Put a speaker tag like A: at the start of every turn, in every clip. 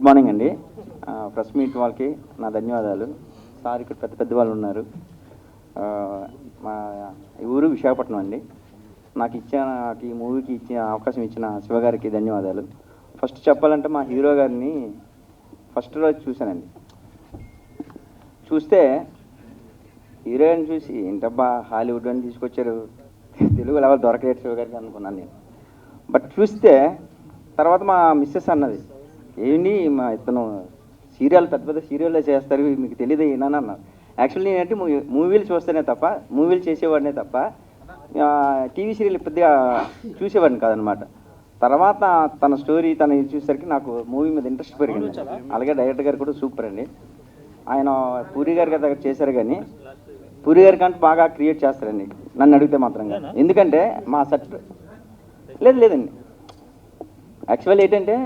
A: Good morning అండి. Press meet వాళ్ళకి నా ధన్యవాదాలు. సార్ ఇక్కడ పెద్ద పెద్ద వాళ్ళు ఉన్నారు. మా ఊరు విశాఖపట్నం అండి. నాకు ఈ మూవీకి ఇచ్చిన అవకాశం ఇచ్చిన శివగారికి ధన్యవాదాలు. ఫస్ట్ చెప్పాలంటే మా హీరో గారిని ఫస్ట్ రోజు చూశానండి. చూస్తే హీరోయిన్ చూసి ఏంటబ్బా హాలీవుడ్ అని తీసుకొచ్చారు, తెలుగు లెవెల్ దొరకలేదు శివగారికి అనుకున్నాను నేను. బట్ చూస్తే తర్వాత మా మిస్సెస్ అన్నది, ఏంటి మా ఇతను సీరియల్ పెద్ద పెద్ద సీరియల్లో చేస్తారు, మీకు తెలియదు ఏనా అన్నారు. యాక్చువల్లీ నేనంటే మూవీలు చూస్తేనే తప్ప, మూవీలు చేసేవాడినే తప్ప టీవీ సీరియల్ పెద్దగా చూసేవాడిని కాదనమాట. తర్వాత తన స్టోరీ తను చూసేసరికి నాకు మూవీ మీద ఇంట్రెస్ట్ పెరిగింది. అలాగే డైరెక్టర్ గారు కూడా సూపర్ అండి. ఆయన పూరి గారి దగ్గర చేశారు, కానీ పూరి గారి కంటే బాగా క్రియేట్ చేస్తారండి నన్ను అడిగితే మాత్రంగా. ఎందుకంటే మా సెట్ లేదండి. యాక్చువల్ ఏంటంటే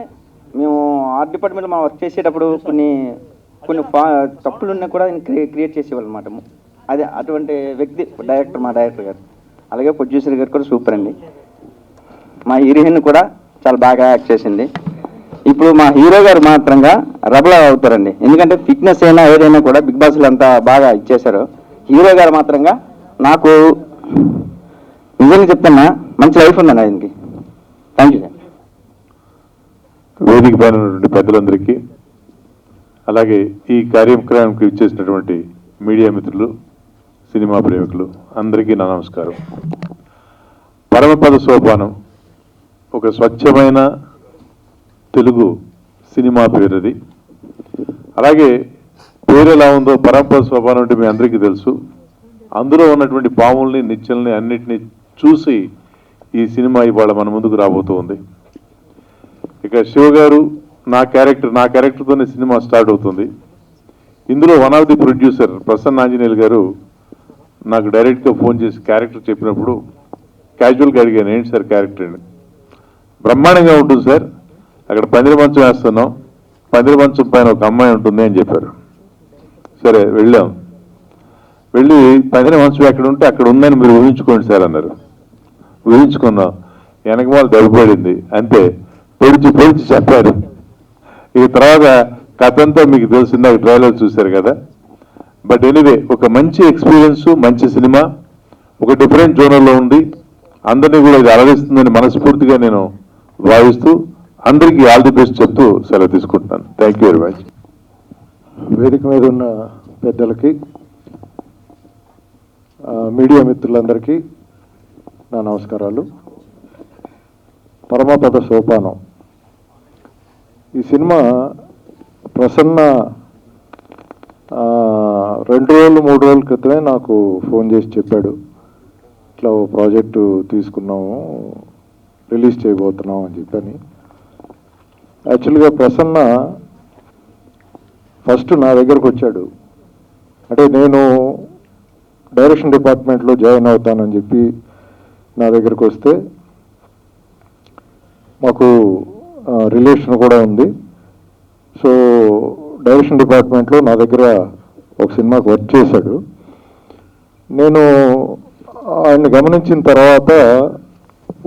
A: మేము ఆర్ట్ డిపార్ట్మెంట్లో మనం వర్క్ చేసేటప్పుడు కొన్ని తప్పులు ఉన్నా కూడా క్రియేట్ చేసేవాళ్ళు అనమాట. అదే అటువంటి వ్యక్తి మా డైరెక్టర్ గారు. అలాగే ప్రొడ్యూసర్ గారు కూడా సూపర్ అండి. మా హీరోయిన్ కూడా చాలా బాగా యాక్ట్ చేసింది. ఇప్పుడు మా హీరో గారు మాత్రంగా రెబల్ అవుతారండి. ఎందుకంటే ఫిట్నెస్ అయినా ఏదైనా కూడా బిగ్ బాస్లో అంతా బాగా ఇచ్చేశారు. హీరో గారు మాత్రంగా నాకు నిజంగా చెప్తున్నా మంచి లైఫ్ ఉందండి ఆయనకి. Thank you sir.
B: వేదిక పైన ఉన్నటువంటి పెద్దలందరికీ, అలాగే ఈ కార్యక్రమానికి ఇచ్చేసినటువంటి మీడియా మిత్రులు, సినిమా ప్రేమికులు అందరికీ నా నమస్కారం. పరమపద సోపానం ఒక స్వచ్ఛమైన తెలుగు సినిమా పేరుది. అలాగే పేరు ఎలా ఉందో పరమపద సోపానం అంటే మీ అందరికీ తెలుసు. అందులో ఉన్నటువంటి పాముల్ని నిత్యల్ని అన్నిటినీ చూసి ఈ సినిమా ఇవాళ మన ముందుకు రాబోతూ ఉంది. ఇక శివ గారు నా క్యారెక్టర్తోనే సినిమా స్టార్ట్ అవుతుంది. ఇందులో one of the producer Prasanna Anjaneyulu గారు నాకు డైరెక్ట్గా ఫోన్ చేసి క్యారెక్టర్ చెప్పినప్పుడు క్యాజువల్గా అడిగాను, ఏంటి సార్ క్యారెక్టర్ అని. బ్రహ్మాండంగా ఉంటుంది సార్, అక్కడ పందిరి మంచం వేస్తున్నాం, పందిరి మంచం పైన ఒక అమ్మాయి ఉంటుంది అని చెప్పారు. సరే వెళ్ళాం. వెళ్ళి పందిరి మంచం ఎక్కడ ఉంటే అక్కడ ఉందని మీరు ఊహించుకోండి సార్ అన్నారు. ఊహించుకున్నాం. వెనక వాళ్ళు దెబ్బపడింది అంతే, పొడిచి చెప్పారు. ఇక తర్వాత కథ అంతా మీకు తెలిసింది, ట్రైలర్ చూశారు కదా. బట్ ఎనీవే ఒక మంచి ఎక్స్పీరియన్స్, మంచి సినిమా, ఒక డిఫరెంట్ జోనర్లో ఉంది. అందరినీ కూడా ఇది అలరిస్తుందని మనస్ఫూర్తిగా నేను భావిస్తూ అందరికీ ఆల్ ది బెస్ట్ చెప్తూ సెలవు తీసుకుంటున్నాను. Thank you very much.
C: వేదిక మీద ఉన్న పెద్దలకి, మీడియా మిత్రులందరికీ నా నమస్కారాలు. పరమపద సోపానం ఈ సినిమా ప్రసన్న 2 రోజులు 3 రోజుల క్రితమే నాకు ఫోన్ చేసి చెప్పాడు, ఇట్లా ఓ ప్రాజెక్టు తీసుకున్నాము, రిలీజ్ చేయబోతున్నాం అని చెప్పని. యాక్చువల్గా ప్రసన్న ఫస్ట్ నా దగ్గరకు వచ్చాడు. అంటే నేను డైరెక్షన్ డిపార్ట్మెంట్లో జాయిన్ అవుతానని చెప్పి నా దగ్గరకు వస్తే, మాకు రిలేషన్ కూడా ఉంది. సో డైరెక్షన్ డిపార్ట్మెంట్లో నా దగ్గర ఒక సినిమాకి వర్క్ చేశాడు. నేను ఆయన్ని గమనించిన తర్వాత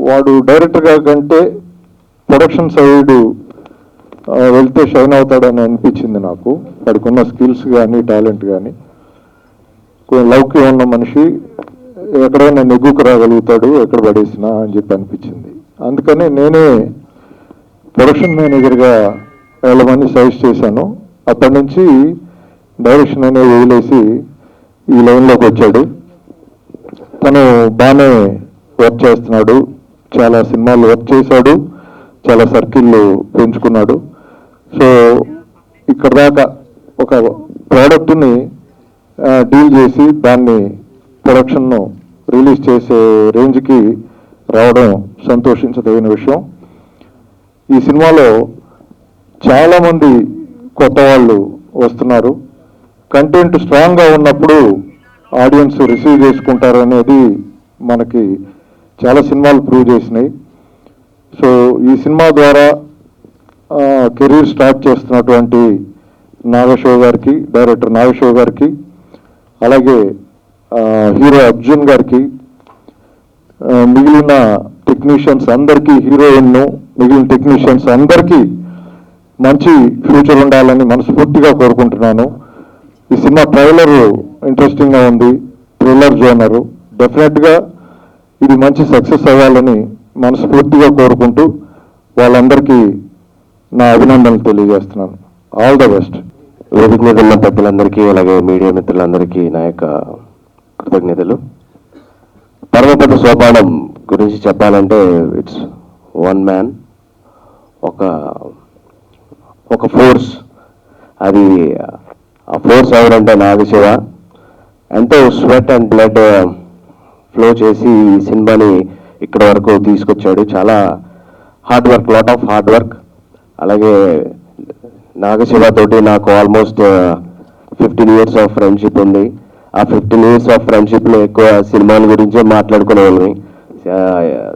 C: వాడు డైరెక్టర్గా కంటే ప్రొడక్షన్ సైడ్ వెళ్తే షైన్ అవుతాడని అనిపించింది నాకు. వాడికి ఉన్న స్కిల్స్ కానీ టాలెంట్ కానీ, లౌక్యం ఉన్న మనిషి, ఎక్కడైనా నెగ్గుకు రాగలుగుతాడు ఎక్కడ పడేసినా అని చెప్పి అనిపించింది. అందుకని నేనే ప్రొడక్షన్ మేనేజర్గా వెళ్ళమని సజెస్ట్ చేశాను. అప్పటి నుంచి డైరెక్షన్ అనేది వదిలేసి ఈ లైన్లోకి వచ్చాడు. తను బాగానే వర్క్ చేస్తున్నాడు, చాలా సినిమాలు వర్క్ చేశాడు, చాలా సర్కిళ్ళు పెంచుకున్నాడు. సో ఇక్కడ దాకా ఒక ప్రోడక్ట్ని డీల్ చేసి దాన్ని ప్రొడక్షన్ను రిలీజ్ చేసే రేంజ్కి రావడం సంతోషించదగిన విషయం. ఈ సినిమాలో చాలామంది కొత్త వాళ్ళు వస్తున్నారు. కంటెంట్ స్ట్రాంగ్గా ఉన్నప్పుడు ఆడియన్స్ రిసీవ్ చేసుకుంటారు అనేది మనకి చాలా సినిమాలు ప్రూవ్ చేసినాయి. సో ఈ సినిమా ద్వారా కెరీర్ స్టార్ట్ చేస్తున్నటువంటి నాగశివ గారికి, డైరెక్టర్ నాగశివ గారికి, అలాగే హీరో అర్జున్ గారికి, మిగిలిన టెక్నీషియన్స్ అందరికీ, హీరోయిన్ను మిగిలిన టెక్నీషియన్స్ అందరికీ మంచి ఫ్యూచర్ ఉండాలని మనస్ఫూర్తిగా కోరుకుంటున్నాను. ఈ సినిమా ట్రైలర్ ఇంట్రెస్టింగ్గా ఉంది, థ్రిల్లర్ జోనరు. డెఫినెట్గా ఇది మంచి సక్సెస్ అవ్వాలని మనస్ఫూర్తిగా కోరుకుంటూ వాళ్ళందరికీ నా అభినందనలు తెలియజేస్తున్నాను. All the best.
D: వేదిక మీద ఉన్న పెద్దలందరికీ అలాగే మీడియా మిత్రులందరికీ నా యొక్క కృతజ్ఞతలు. పరమపద సోపానం గురించి చెప్పాలంటే ఇట్స్ వన్ మ్యాన్, ఒక ఫోర్స్. అది ఆ ఫోర్స్ ఎవరంటే నాగశివ. ఎంతో స్వెట్ అండ్ బ్లడ్ ఫ్లో చేసి ఈ సినిమాని ఇక్కడ వరకు తీసుకొచ్చాడు. చాలా hard work, lot of hard work. అలాగే నాగశివ తోటి నాకు ఆల్మోస్ట్ 15 years ఆఫ్ ఫ్రెండ్షిప్ ఉంది. ఆ 15 years ఆఫ్ ఫ్రెండ్షిప్లో ఎక్కువ సినిమాల గురించే మాట్లాడుకునే వాళ్ళమి,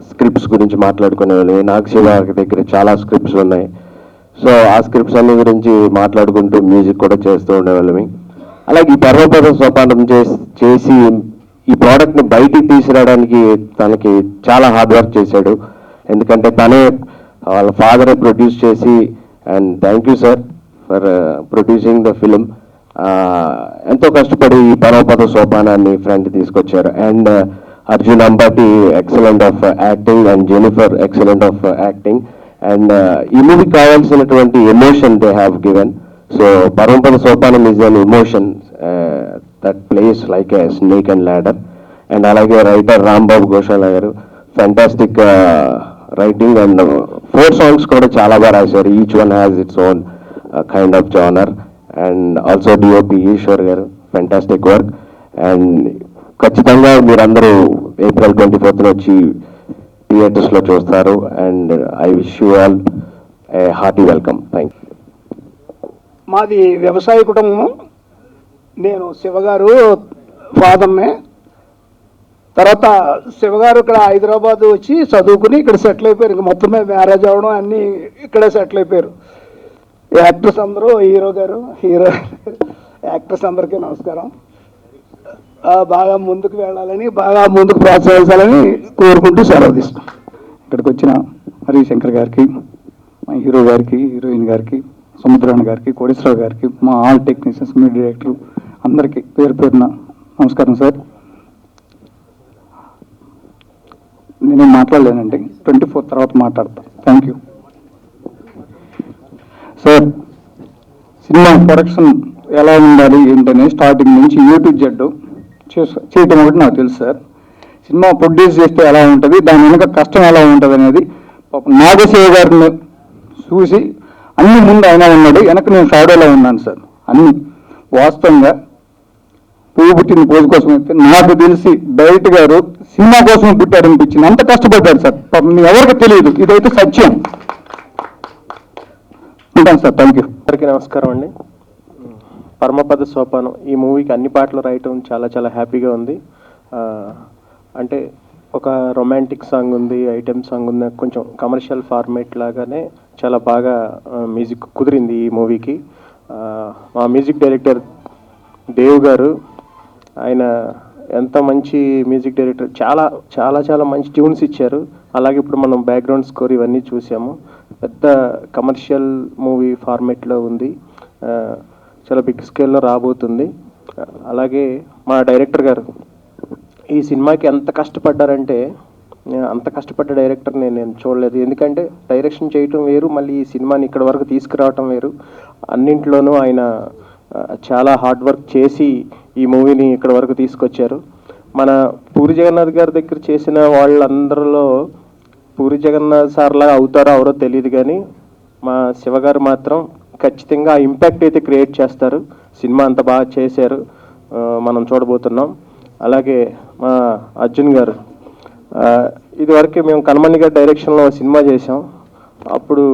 D: స్క్రిప్ట్స్ గురించి మాట్లాడుకునే వాళ్ళమి. నాగశివ దగ్గర చాలా స్క్రిప్ట్స్ ఉన్నాయి. సో ఆ స్క్రిప్ట్స్ అన్ని గురించి మాట్లాడుకుంటూ మ్యూజిక్ కూడా చేస్తూ ఉండేవాళ్ళమి. అలాగే ఈ పర్వపద సోపానం చేసి ఈ ప్రోడక్ట్ని బయటికి తీసుకురావడానికి తనకి చాలా హార్డ్ వర్క్ చేశాడు. ఎందుకంటే తనే వాళ్ళ ఫాదరే ప్రొడ్యూస్ చేసి, and thank you sir for producing the film. ఎంతో కష్టపడి ఈ పరమపద సోపానాన్ని ఫ్రంట్ తీసుకొచ్చారు. And Arjun Ambati excellent of acting, and Jennifer excellent of acting. And ఈ మూవీకి కావాల్సినటువంటి emotion they have given. So Paramapada Sopanam is an emotion that plays like a snake and ladder. And అలాగే writer Rambabu Ghoshala garu fantastic writing, and 4 songs కూడా చాలా బాగా రాశారు. Each one has its own kind of genre. And also DOP Eshwar garu fantastic work. And ఖచ్చితంగా మీరందరూ April 24th వచ్చి థియేటర్స్లో చూస్తారు. And I wish you all A hearty welcome. Thank you.
E: మాది వ్యవసాయ కుటుంబం. నేను శివగారు ఫాదర్నే. తర్వాత శివగారు ఇక్కడ హైదరాబాద్ వచ్చి చదువుకుని ఇక్కడ సెటిల్ అయిపోయారు. ఇంక మొత్తమే మ్యారేజ్ అవ్వడం అన్నీ ఇక్కడే సెటిల్ అయిపోయారు. యాక్టర్స్ అందరూ, హీరో యాక్టర్స్ అందరికీ నమస్కారం. బాగా ముందుకు వెళ్ళాలని, బాగా ముందుకు ప్రోత్సహించాలని కోరుకుంటూ సెలవు తీసుకున్నాం. ఇక్కడికి వచ్చిన హరిశంకర్ గారికి, మా హీరో గారికి, హీరోయిన్ గారికి, సముద్రాన్ గారికి, కోటేశ్వరరావు గారికి, మా ఆల్ టెక్నీషియన్స్, మీ డైరెక్టర్ అందరికీ పేరు పేరున నమస్కారం సార్. నేను మాట్లాడలేనండి, 24 తర్వాత మాట్లాడతాను. Thank you sir. Cinema production ఎలా ఉండాలి ఏంటనే స్టార్టింగ్ నుంచి యూట్యూబ్ జెడ్ చేయటం ఒకటి నాకు తెలుసు సార్. సినిమా ప్రొడ్యూస్ చేస్తే ఎలా ఉంటుంది, దాని వెనుక కష్టం ఎలా ఉంటుంది అనేది నాగశివ గారిని చూసి అన్ని ముందు ఆయన ఉన్నాడు, వెనక నేను షాడోలో ఉన్నాను సార్. అన్ని వాస్తవంగా పువ్వు పుట్టిన పోజు కోసం అయితే నాకు తెలిసి డైరెక్ట్ గారు సినిమా కోసం పుట్టారనిపించింది. అంత కష్టపడ్డారు సార్, ఎవరికి తెలియదు. ఇదైతే సత్యం. ఉంటాను సార్. Thank you.
F: అందరికీ నమస్కారం అండి. పరమపద సోపానం ఈ మూవీకి అన్ని పాటలు రాయటం చాలా చాలా హ్యాపీగా ఉంది. అంటే ఒక రొమాంటిక్ సాంగ్ ఉంది, ఐటెం సాంగ్ ఉంది, కొంచెం కమర్షియల్ ఫార్మేట్ లాగానే చాలా బాగా మ్యూజిక్ కుదిరింది ఈ మూవీకి. మా మ్యూజిక్ డైరెక్టర్ దేవ్ గారు, ఆయన ఎంత మంచి మ్యూజిక్ డైరెక్టర్. చాలా చాలా చాలా మంచి ట్యూన్స్ ఇచ్చారు. అలాగే ఇప్పుడు మనం బ్యాక్గ్రౌండ్ స్కోర్ ఇవన్నీ చూసాము. పెద్ద కమర్షియల్ మూవీ ఫార్మేట్లో ఉంది, చాలా బిగ్ స్కేల్లో రాబోతుంది. అలాగే మా డైరెక్టర్ గారు ఈ సినిమాకి ఎంత కష్టపడ్డారంటే, అంత కష్టపడ్డ డైరెక్టర్ని నేను చూడలేదు. ఎందుకంటే డైరెక్షన్ చేయటం వేరు, మళ్ళీ ఈ సినిమాని ఇక్కడ వరకు తీసుకురావటం వేరు. అన్నింట్లోనూ ఆయన చాలా హార్డ్ వర్క్ చేసి ఈ మూవీని ఇక్కడ వరకు తీసుకొచ్చారు. మన పూరి జగన్నాథ్ గారి దగ్గర చేసిన వాళ్ళందరిలో పూరి జగన్నాథ్ సార్లా అవుతారో అవరో తెలియదు, కానీ మా శివగారు మాత్రం ఖచ్చితంగా ఆ ఇంపాక్ట్ అయితే క్రియేట్ చేస్తారు. సినిమా అంత బాగా చేశారు, మనం చూడబోతున్నాం. అలాగే మా అర్జున్ గారు, ఇదివరకే మేము కనమణి గారి డైరెక్షన్లో సినిమా చేసాం. అప్పుడు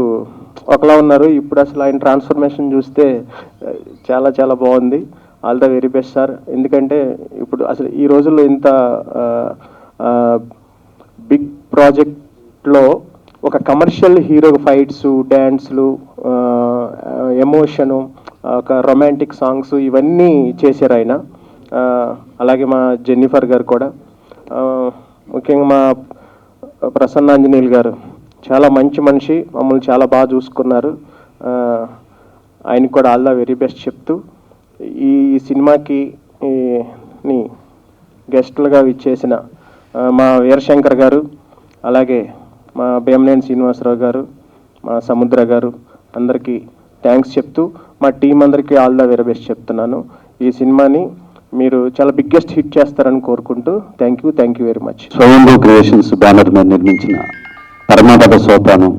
F: ఒకలా ఉన్నారు, ఇప్పుడు అసలు ఆయన ట్రాన్స్ఫర్మేషన్ చూస్తే చాలా చాలా బాగుంది. All the very best sir. ఎందుకంటే ఇప్పుడు అసలు ఈ రోజుల్లో ఇంత బిగ్ ప్రాజెక్ట్లో ఒక కమర్షియల్ హీరో ఫైట్స్, డ్యాన్స్లు, ఎమోషను, ఒక రొమాంటిక్ సాంగ్స్ ఇవన్నీ చేశారు ఆయన. అలాగే మా జెన్నిఫర్ గారు కూడా, ముఖ్యంగా మా ప్రసన్నాంజనేయులు గారు చాలా మంచి మనిషి, మమ్మల్ని చాలా బాగా చూసుకున్నారు. ఆయనకు కూడా ఆల్ ద వెరీ బెస్ట్ చెప్తూ ఈ సినిమాకి ని గెస్టులుగా విచ్చేసిన మా వీరశంకర్ గారు, అలాగే మా భీమనేని శ్రీనివాసరావు గారు, మా సముద్ర గారు అందరికీ థ్యాంక్స్ చెప్తూ మా టీం అందరికీ ఆల్ ద వెరీ బెస్ట్ చెప్తున్నాను. ఈ సినిమాని మీరు చాలా బిగ్గెస్ట్ హిట్ చేస్తారని కోరుకుంటూ thank you very much.
G: Swayambhu creations banner మీద నిర్మించిన పరమపద సోపానం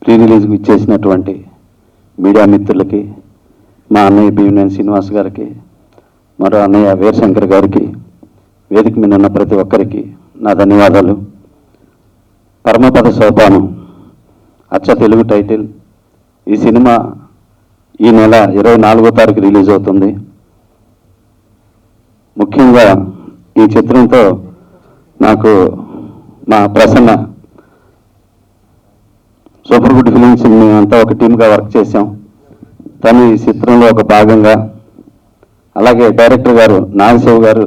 G: ప్రీ రిలీజ్కి ఇచ్చేసినటువంటి మీడియా మిత్రులకి, మా అన్నయ్య భీమనేని శ్రీనివాస్ గారికి, మరో అన్నయ్య వీరశంకర్ గారికి, వేదిక మీద ఉన్న ప్రతి ఒక్కరికి నా ధన్యవాదాలు. పరమపద సోపానం అచ్చ తెలుగు టైటిల్. ఈ సినిమా ఈ నెల 24వ తారీఖు రిలీజ్ అవుతుంది. ముఖ్యంగా ఈ చిత్రంతో నాకు మా ప్రసన్న సూపర్ గుడ్ ఫిలిమ్స్ మేమంతా ఒక టీమ్గా వర్క్ చేశాం. తను ఈ చిత్రంలో ఒక భాగంగా, అలాగే డైరెక్టర్ గారు నాగశివ్ గారు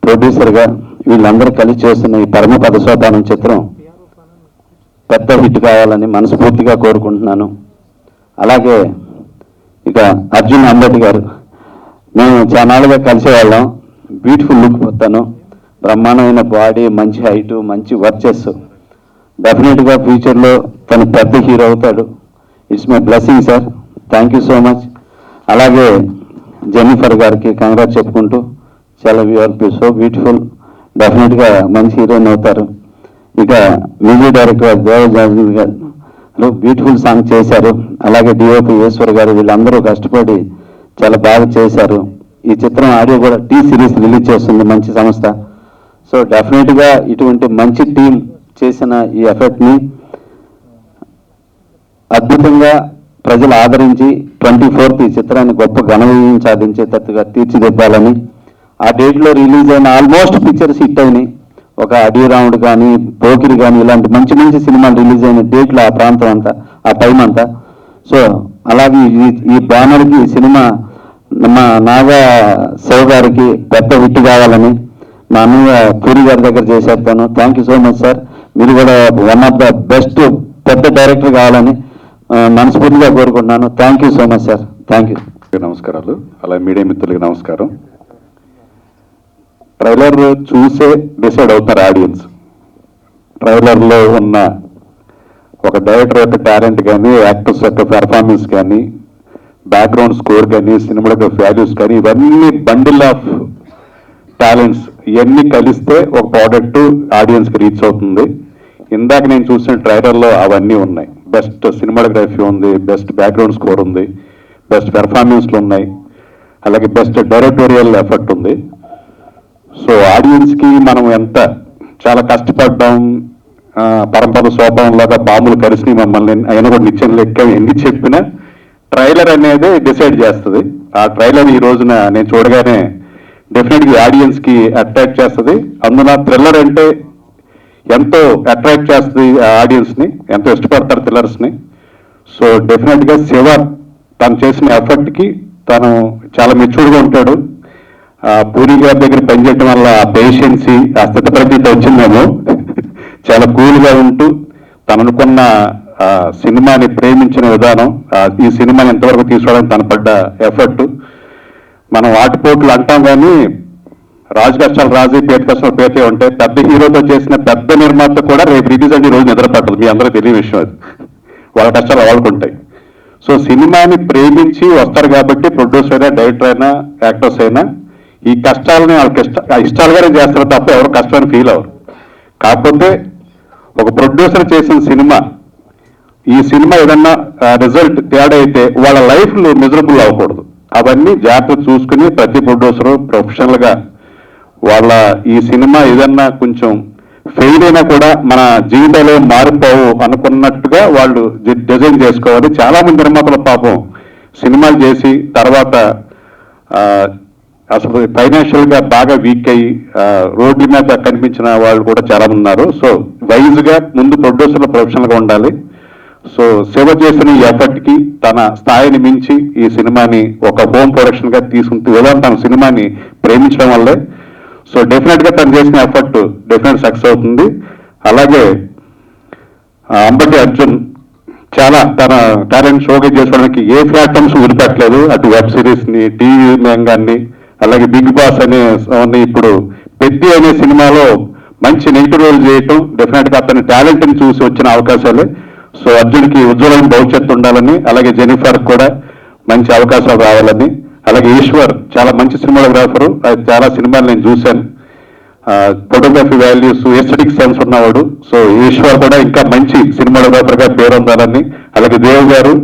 G: ప్రొడ్యూసర్గా వీళ్ళందరూ కలిసి చేస్తున్న ఈ పరమపద సోపానం చిత్రం పెద్ద హిట్ కావాలని మనస్ఫూర్తిగా కోరుకుంటున్నాను. అలాగే ఇక అర్జున్ అంబటి గారు, మేము చాలాగా కలిసేవాళ్ళం. బ్యూటిఫుల్ లుక్ పోతాను, బ్రహ్మాండమైన బాడీ, మంచి హైటు, మంచి వర్చెస్. డెఫినెట్గా ఫ్యూచర్లో తను పెద్ద హీరో అవుతాడు. It's my blessing sir, thank you so much. అలాగే జెన్నిఫర్ గారికి కంగ్రాట్స్ చెప్పుకుంటూ, చాలా సో బ్యూటిఫుల్, డెఫినెట్గా మంచి హీరోయిన్ అవుతారు. ఇక మ్యూజిక్ డైరెక్టర్ దేవజాజు గారు బ్యూటిఫుల్ సాంగ్ చేశారు. అలాగే డిఓపి ఈశ్వర్ గారు, వీళ్ళందరూ కష్టపడి చాలా బాగా చేశారు. ఈ చిత్రం ఆడియో కూడా టీ సిరీస్ రిలీజ్ చేస్తుంది మంచి సంస్థ. సో డెఫినెట్గా ఇటువంటి మంచి టీం చేసిన ఈ ఎఫర్ట్ని అద్భుతంగా ప్రజలు ఆదరించి 24th ఈ చిత్రాన్ని గొప్ప ఘన విజయం సాధించేటట్టుగా తీర్చిదిద్దాలని. ఆ డేట్లో రిలీజ్ అయిన ఆల్మోస్ట్ పిక్చర్స్ హిట్ అయినాయి. ఒక అడిరాముడు కానీ, పోకిరి కానీ, ఇలాంటి మంచి మంచి సినిమాలు రిలీజ్ అయిన డేట్లో ఆ ప్రాంతం అంతా, ఆ టైం అంతా. సో అలాగే ఈ బ్యానర్కి ఈ సినిమా మా నాగా శివ గారికి పెద్ద హిట్ కావాలని మా అన్నయ్య పూరి గారి దగ్గర చేసేస్తాను. Thank you so much sir. మీరు కూడా వన్ ఆఫ్ ద బెస్ట్ పెద్ద డైరెక్టర్ కావాలని మనస్ఫూర్తిగా కోరుకుంటున్నాను. Thank you so much sir. Thank you.
B: నమస్కారాలు. అలాగే మీడియా మిత్రులకి నమస్కారం. ట్రైలర్ చూసే డిసైడ్ అవుతారు ఆడియన్స్. ట్రైలర్లో ఉన్న ఒక డైరెక్టర్ యొక్క టాలెంట్ కానీ, యాక్టర్స్ యొక్క పెర్ఫార్మెన్స్ కానీ, బ్యాక్గ్రౌండ్ స్కోర్ కానీ, సినిమాటోగ్రఫీ వాల్యూస్ కానీ, ఇవన్నీ బండిల్ ఆఫ్ టాలెంట్స్ ఇవన్నీ కలిస్తే ఒక ప్రోడక్ట్ ఆడియన్స్కి రీచ్ అవుతుంది. ఇందాక నేను చూసిన ట్రైలర్లో అవన్నీ ఉన్నాయి. బెస్ట్ సినిమాటోగ్రఫీ ఉంది, బెస్ట్ బ్యాక్గ్రౌండ్ స్కోర్ ఉంది, బెస్ట్ పెర్ఫార్మెన్స్లు ఉన్నాయి, అలాగే బెస్ట్ డైరెక్టోరియల్ ఎఫెక్ట్ ఉంది. సో ఆడియన్స్కి మనం ఎంత చాలా కష్టపడ్డాం, పరంపర సోపానంలాగా బాంబులు కలిసి మమ్మల్ని అయినా కూడా నిత్యం లెక్క ఎన్ని చెప్పినా ట్రైలర్ అనేది డిసైడ్ చేస్తుంది. ఆ ట్రైలర్ ఈ రోజున నేను చూడగానే డెఫినెట్గా ఆడియన్స్కి అట్రాక్ట్ చేస్తుంది. అందులో థ్రిల్లర్ అంటే ఎంతో అట్రాక్ట్ చేస్తుంది ఆడియన్స్ని, ఎంతో ఇష్టపడతారు థ్రిల్లర్స్ని. సో డెఫినెట్గా శివ తను చేసిన ఎఫర్ట్కి తను చాలా మెచ్యూర్డ్గా ఉంటాడు. పూరి గారి దగ్గర పనిచేయడం వల్ల ఆ పేషెన్సీ, ఆ స్థితప్రజ్ఞత వచ్చిందేమో. చాలా కూల్గా ఉంటూ తను అనుకున్న సినిమాని ప్రేమించిన విధానం, ఈ సినిమాని ఎంతవరకు తీసుకోవడానికి తను పడ్డ ఎఫర్ట్. మనం ఆటుపోట్లు అంటాం కానీ రాజు కష్టాలు రాజు, పేట కష్టాలు పేటే ఉంటాయి. పెద్ద హీరోతో చేసిన పెద్ద నిర్మాత కూడా రేపు రిలీజ్ అంటే ఈ రోజు నిద్రపట్టదు. మీ అందరూ తెలియని విషయం అది. వాళ్ళ కష్టాలు వాళ్ళకు ఉంటాయి. సో సినిమాని ప్రేమించి వస్తారు కాబట్టి ప్రొడ్యూసర్ అయినా, డైరెక్టర్ అయినా, యాక్టర్స్ అయినా ఈ కష్టాలని వాళ్ళకి ఇష్టాలుగానే చేస్తారు తప్ప ఎవరు కష్టాన్ని ఫీల్ అవ్వరు. కాకపోతే ఒక ప్రొడ్యూసర్ చేసిన సినిమా, ఈ సినిమా ఏదన్నా రిజల్ట్ తేడా అయితే వాళ్ళ లైఫ్లో మిజరబుల్ అవ్వకూడదు. అవన్నీ జాగ్రత్త చూసుకుని ప్రతి ప్రొడ్యూసరు ప్రొఫెషనల్గా వాళ్ళ ఈ సినిమా ఏదన్నా కొంచెం ఫెయిల్ అయినా కూడా మన జీవితాలు మారిపోవు అనుకున్నట్టుగా వాళ్ళు డిజైన్ చేసుకోవాలి. చాలామంది నిర్మాతల పాపం సినిమాలు చేసి తర్వాత అసలు ఫైనాన్షియల్గా బాగా వీక్ అయ్యి రోడ్ల మీద కనిపించిన వాళ్ళు కూడా చాలా మంది ఉన్నారు. సో వైజ్గా ముందు ప్రొడ్యూసర్లు ప్రొఫెషనల్గా ఉండాలి. సో సేవ చేసిన ఈ ఎఫర్ట్కి తన స్థాయిని మించి ఈ సినిమాని ఒక హోమ్ ప్రొడక్షన్గా తీసుకుంటూ ఏదైనా తన సినిమాని ప్రేమించడం వల్లే. సో డెఫినెట్గా తను చేసిన ఎఫర్ట్ డెఫినెట్ సక్సెస్ అవుతుంది. అలాగే అంబటి అర్జున్ చాలా తన టాలెంట్ షోకేజ్ చేసుకోవడానికి ఏ ప్లాట్ఫామ్స్ వదిలిపెట్టలేదు. అటు వెబ్ సిరీస్ని, టీవీ రంగాన్ని, అలాగే బిగ్ బాస్ అనే ఇప్పుడు పెద్ది అనే సినిమాలో మంచి నెగిటివ్ రోల్ చేయటం డెఫినెట్గా అతని టాలెంట్ని చూసి వచ్చిన అవకాశాలే. సో అర్జున్కి ఉజ్వలమైన భవిష్యత్తు ఉండాలని, అలాగే జెనిఫర్ కూడా మంచి అవకాశాలు రావాలని, అలాగే ఈశ్వర్ చాలా మంచి సినిమాటోగ్రాఫరు, చాలా సినిమాలు నేను చూశాను. ఫోటోగ్రఫీ వాల్యూస్, ఎస్థెటిక్ సెన్స్ ఉన్నవాడు. సో ఈశ్వర్ కూడా ఇంకా మంచి సినిమాటోగ్రాఫర్గా పేరు ఉండాలని, అలాగే దేవ్ గారు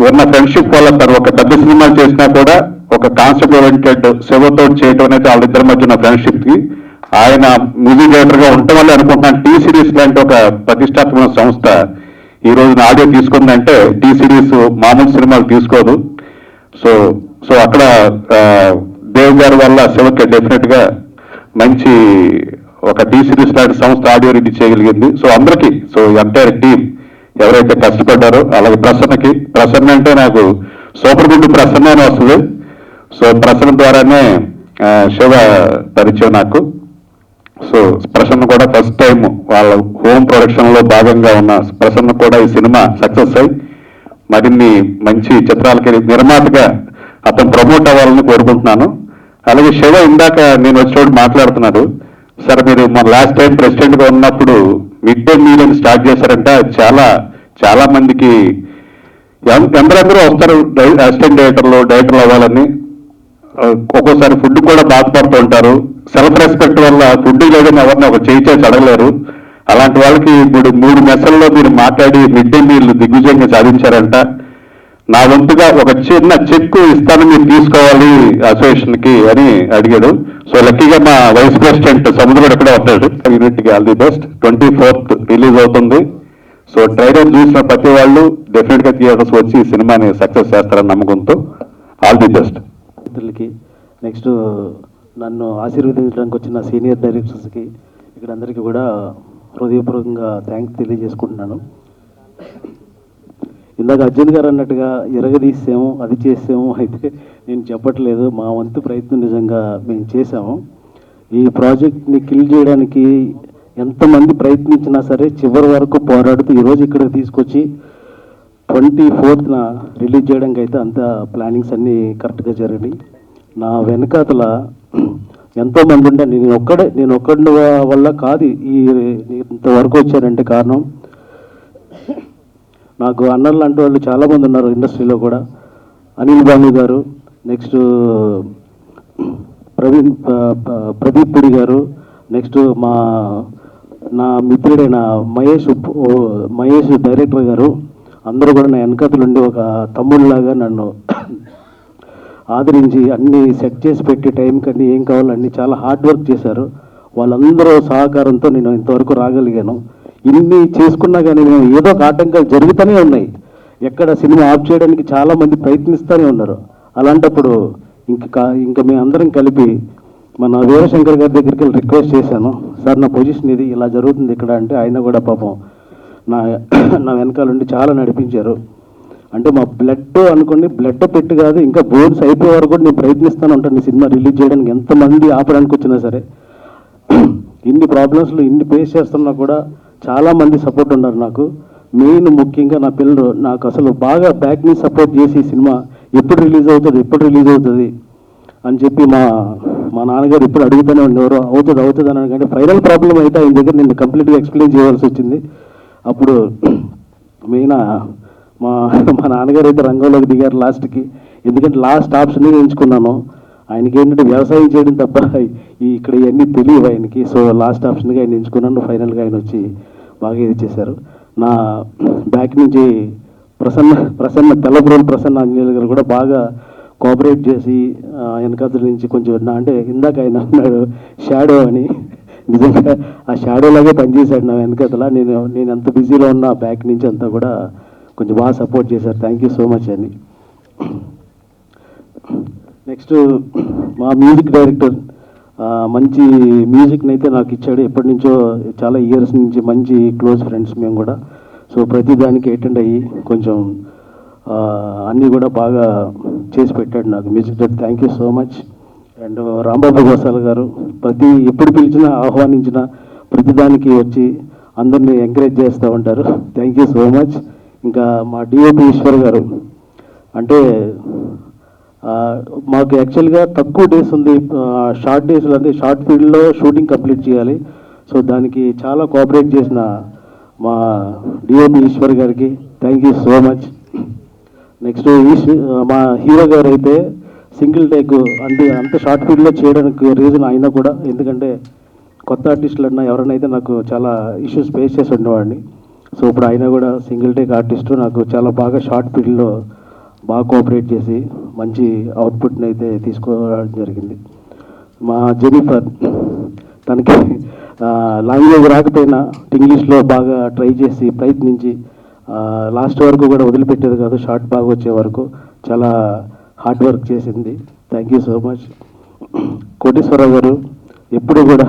B: ఉన్న ఫ్రెండ్షిప్ వల్ల తను ఒక పెద్ద సినిమా చేసినా కూడా ఒక కాన్సెప్ట్ ఓరియంటెడ్ శివతో చేయటం అనేది వాళ్ళిద్దరి మధ్య ఉన్న ఫ్రెండ్షిప్కి ఆయన మ్యూజిక్ డైరెక్టర్గా ఉండటం వల్ల అనుకుంటున్నాను టీ సిరీస్ లాంటి ఒక ప్రతిష్టాత్మక సంస్థ ఈ రోజున ఆడియో తీసుకుందంటే టీ సిరీస్ మామూలు సినిమాలు తీసుకోదు. సో సో అక్కడ దేవ్ గారి వల్ల శివకి డెఫినెట్గా మంచి ఒక టీ సిరీస్ లాంటి సంస్థ ఆడియో రిలీజ్ చేయగలిగింది. సో అందరికీ, సో ఎంటైర్ టీం ఎవరైతే కష్టపడ్డారో, అలాగే ప్రసన్న అంటే నాకు సూపర్ గుడ్ ప్రసన్న అని వస్తుంది. సో ప్రసన్న ద్వారానే శివ పరిచయం నాకు. సో ప్రసన్న కూడా ఫస్ట్ టైం వాళ్ళ హోమ్ ప్రొడక్షన్లో భాగంగా ఉన్న ప్రసన్న కూడా ఈ సినిమా సక్సెస్ అయ్యి మరిన్ని మంచి చిత్రాలకి నిర్మాతగా అతను ప్రమోట్ అవ్వాలని కోరుకుంటున్నాను. అలాగే శివ ఇందాక నేను వచ్చినప్పుడు మాట్లాడుతున్నాడు, సార్ మీరు మన లాస్ట్ టైం ప్రెసిడెంట్గా ఉన్నప్పుడు మిడ్ డే మీల్ అని స్టార్ట్ చేశారంట. చాలా మందికి ఎందరందరూ వస్తారు అసిస్టెంట్ డైరెక్టర్లు అవ్వాలని, ఒక్కోసారి ఫుడ్ కూడా బాధపడుతూ ఉంటారు. సెల్ఫ్ రెస్పెక్ట్ వల్ల ఫుడ్ లేదని ఎవరిని ఒక చేసి అడగలేరు. అలాంటి వాళ్ళకి ఇప్పుడు 3 మెస్సల్లో మీరు మాట్లాడి మిడ్ డే మీల్ దిగ్విజయంగా సాధించారంట. నా వంతుగా ఒక చిన్న చెక్ ఇస్తాను, మీరు తీసుకోవాలి అసోసియేషన్కి అని అడిగాడు. సో లక్కీగా మా వైస్ ప్రెసిడెంట్ సముద్రుడు ఎక్కడే ఉంటాడు. యూనిట్కి all the best. 24th release అవుతుంది. సో ట్రైలర్ చూసిన ప్రతి వాళ్ళు డెఫినెట్గా థియేటర్స్ వచ్చి ఈ సినిమాని సక్సెస్ చేస్తారని నమ్మకంతో ఆల్ ది బెస్ట్.
F: మిత్రులకి, నెక్స్ట్ నన్ను ఆశీర్వదించడానికి వచ్చిన సీనియర్ డైరెక్టర్స్కి ఇక్కడ అందరికీ కూడా హృదయపూర్వకంగా థ్యాంక్స్ తెలియజేసుకుంటున్నాను. ఇందాక అర్జున్ గారు అన్నట్టుగా ఎరగదీసాము, అది చేసాము అయితే నేను చెప్పట్లేదు. మా వంతు ప్రయత్నం నిజంగా మేము చేసాము. ఈ ప్రాజెక్ట్ని కిల్ చేయడానికి ఎంతమంది ప్రయత్నించినా సరే చివరి వరకు పోరాడుతూ ఈరోజు ఇక్కడికి తీసుకొచ్చి 24th రిలీజ్ చేయడానికి అయితే అంత ప్లానింగ్స్ అన్నీ కరెక్ట్గా జరిగినాయి. నా వెనకాతల ఎంతోమంది ఉండే, నేను ఒక్కడి వల్ల కాదు ఇంతవరకు వచ్చారంటే కారణం నాకు అన్నలు లాంటి వాళ్ళు చాలామంది ఉన్నారు ఇండస్ట్రీలో కూడా. అనిల్ బాను గారు, నెక్స్ట్ ప్రదీప్ పుడి గారు, నెక్స్ట్ నా మిత్రుడైన మహేష్ డైరెక్టర్ గారు, అందరూ కూడా నా వెనకతలు ఉండి ఒక తమ్ముళ్ళలాగా నన్ను ఆదరించి అన్నీ సెట్ చేసి పెట్టి టైంకి అన్నీ ఏం కావాలో అన్నీ చాలా హార్డ్ వర్క్ చేశారు. వాళ్ళందరూ సహకారంతో నేను ఇంతవరకు రాగలిగాను. ఇన్ని చేసుకున్నా కానీ నేను ఏదో ఒక ఆటంకాలు జరుగుతూనే ఉన్నాయి. ఎక్కడ సినిమా ఆఫ్ చేయడానికి చాలామంది ప్రయత్నిస్తూనే ఉన్నారు. అలాంటప్పుడు ఇంకా మేము అందరం కలిపి మన వీరశంకర్ గారి దగ్గరికి వెళ్ళి రిక్వెస్ట్ చేశాను, సార్ నా పొజిషన్ ఇది ఇలా జరుగుతుంది ఇక్కడ అంటే ఆయన కూడా పాపం నా వెనకాలండి చాలా నడిపించారు. అంటే మా బ్లడ్ అనుకోండి, బ్లడ్ పెట్టి కాదు ఇంకా బోర్డ్స్ అయిపోయే వరకు కూడా నేను ప్రయత్నిస్తాను ఉంటాను సినిమా రిలీజ్ చేయడానికి. ఎంతమంది ఆపడానికి వచ్చినా సరే, ఇన్ని ప్రాబ్లమ్స్లో ఇన్ని ఫేస్ చేస్తున్నా కూడా చాలామంది సపోర్ట్ ఉన్నారు నాకు. మెయిన్ ముఖ్యంగా నా పిల్లలు నాకు అసలు బాగా బ్యాక్ నుంచి సపోర్ట్ చేసి సినిమా ఎప్పుడు రిలీజ్ అవుతుంది అని చెప్పి మా నాన్నగారు ఎప్పుడు అడుగుతూనే ఉండేవారు, అవుతుంది అని. కానీ ఫైనల్ ప్రాబ్లం అయితే ఆయన దగ్గర నేను కంప్లీట్గా ఎక్స్ప్లెయిన్ చేయాల్సి వచ్చింది. అప్పుడు మెయిన్ మా నాన్నగారు అయితే రంగంలోకి దిగారు లాస్ట్కి. ఎందుకంటే లాస్ట్ ఆప్షన్గా ఎంచుకున్నాను. ఆయనకి ఏంటంటే వ్యవసాయం చేయడం తప్ప ఇక్కడ ఇవన్నీ తెలియవు ఆయనకి. సో లాస్ట్ ఆప్షన్గా ఆయన ఎంచుకున్నాను. ఫైనల్గా ఆయన వచ్చి బాగా ఇది చేశారు. నా బ్యాక్ నుంచి ప్రసన్న తెల్లపురం ప్రసన్న ఆంజనేయులు గారు కూడా బాగా కోఆపరేట్ చేసి వెనకాతల నుంచి కొంచెం అంటే ఇందాక ఆయన అన్నాడు షాడో అని, నిజంగా ఆ షాడోలాగే పనిచేశాడు నా వెనకాతల. నేను ఎంత బిజీలో ఉన్నా బ్యాక్ నుంచి అంతా కూడా కొంచెం బాగా సపోర్ట్ చేశారు. థ్యాంక్ యూ సో మచ్ అని. నెక్స్ట్ మా మ్యూజిక్ డైరెక్టర్ మంచి మ్యూజిక్ని అయితే నాకు ఇచ్చాడు. ఎప్పటి నుంచో చాలా ఇయర్స్ నుంచి మంచి క్లోజ్ ఫ్రెండ్స్ మేము కూడా. సో ప్రతి దానికి అటెండ్ అయ్యి కొంచెం అన్నీ కూడా బాగా చేసి పెట్టాడు నాకు music director. Thank you so much. And Rambabu Gosala గారు ఎప్పుడు పిలిచినా ఆహ్వానించినా ప్రతిదానికి వచ్చి అందరినీ ఎంకరేజ్ చేస్తూ ఉంటారు. Thank you so much.
H: ఇంకా మా డిఓపి ఈశ్వర్ గారు అంటే మాకు యాక్చువల్గా తక్కువ డేస్ ఉంది, షార్ట్ డేస్లో అంటే షార్ట్ ఫీల్డ్లో షూటింగ్ కంప్లీట్ చేయాలి. సో దానికి చాలా కోఆపరేట్ చేసిన మా డిఓపి ఈశ్వర్ గారికి thank you so much. Next మా హీరో గారు అయితే సింగిల్ టేక్ అంటే అంత షార్ట్ ఫీల్డ్లో చేయడానికి రీజన్ అయినా కూడా, ఎందుకంటే కొత్త ఆర్టిస్టులు అన్నా ఎవరైనా నాకు చాలా ఇష్యూస్ ఫేస్ చేసి ఉండేవాడిని. సో ఇప్పుడు అయినా కూడా సింగిల్ టేక్ ఆర్టిస్టు నాకు చాలా బాగా షార్ట్ ఫీల్డ్లో బాగా కోఆపరేట్ చేసి మంచి అవుట్పుట్ని అయితే తీసుకోవడం జరిగింది. మా జెనిఫర్ తనకి లాంగ్వేజ్ రాకపోయినా ఇంగ్లీష్లో బాగా ట్రై చేసి ప్రయత్నించి లాస్ట్ వరకు కూడా వదిలిపెట్టేది కాదు, షార్ట్ బాగా వచ్చే వరకు చాలా హార్డ్ వర్క్ చేసింది. Thank you so much. Koteswararao గారు ఎప్పుడు కూడా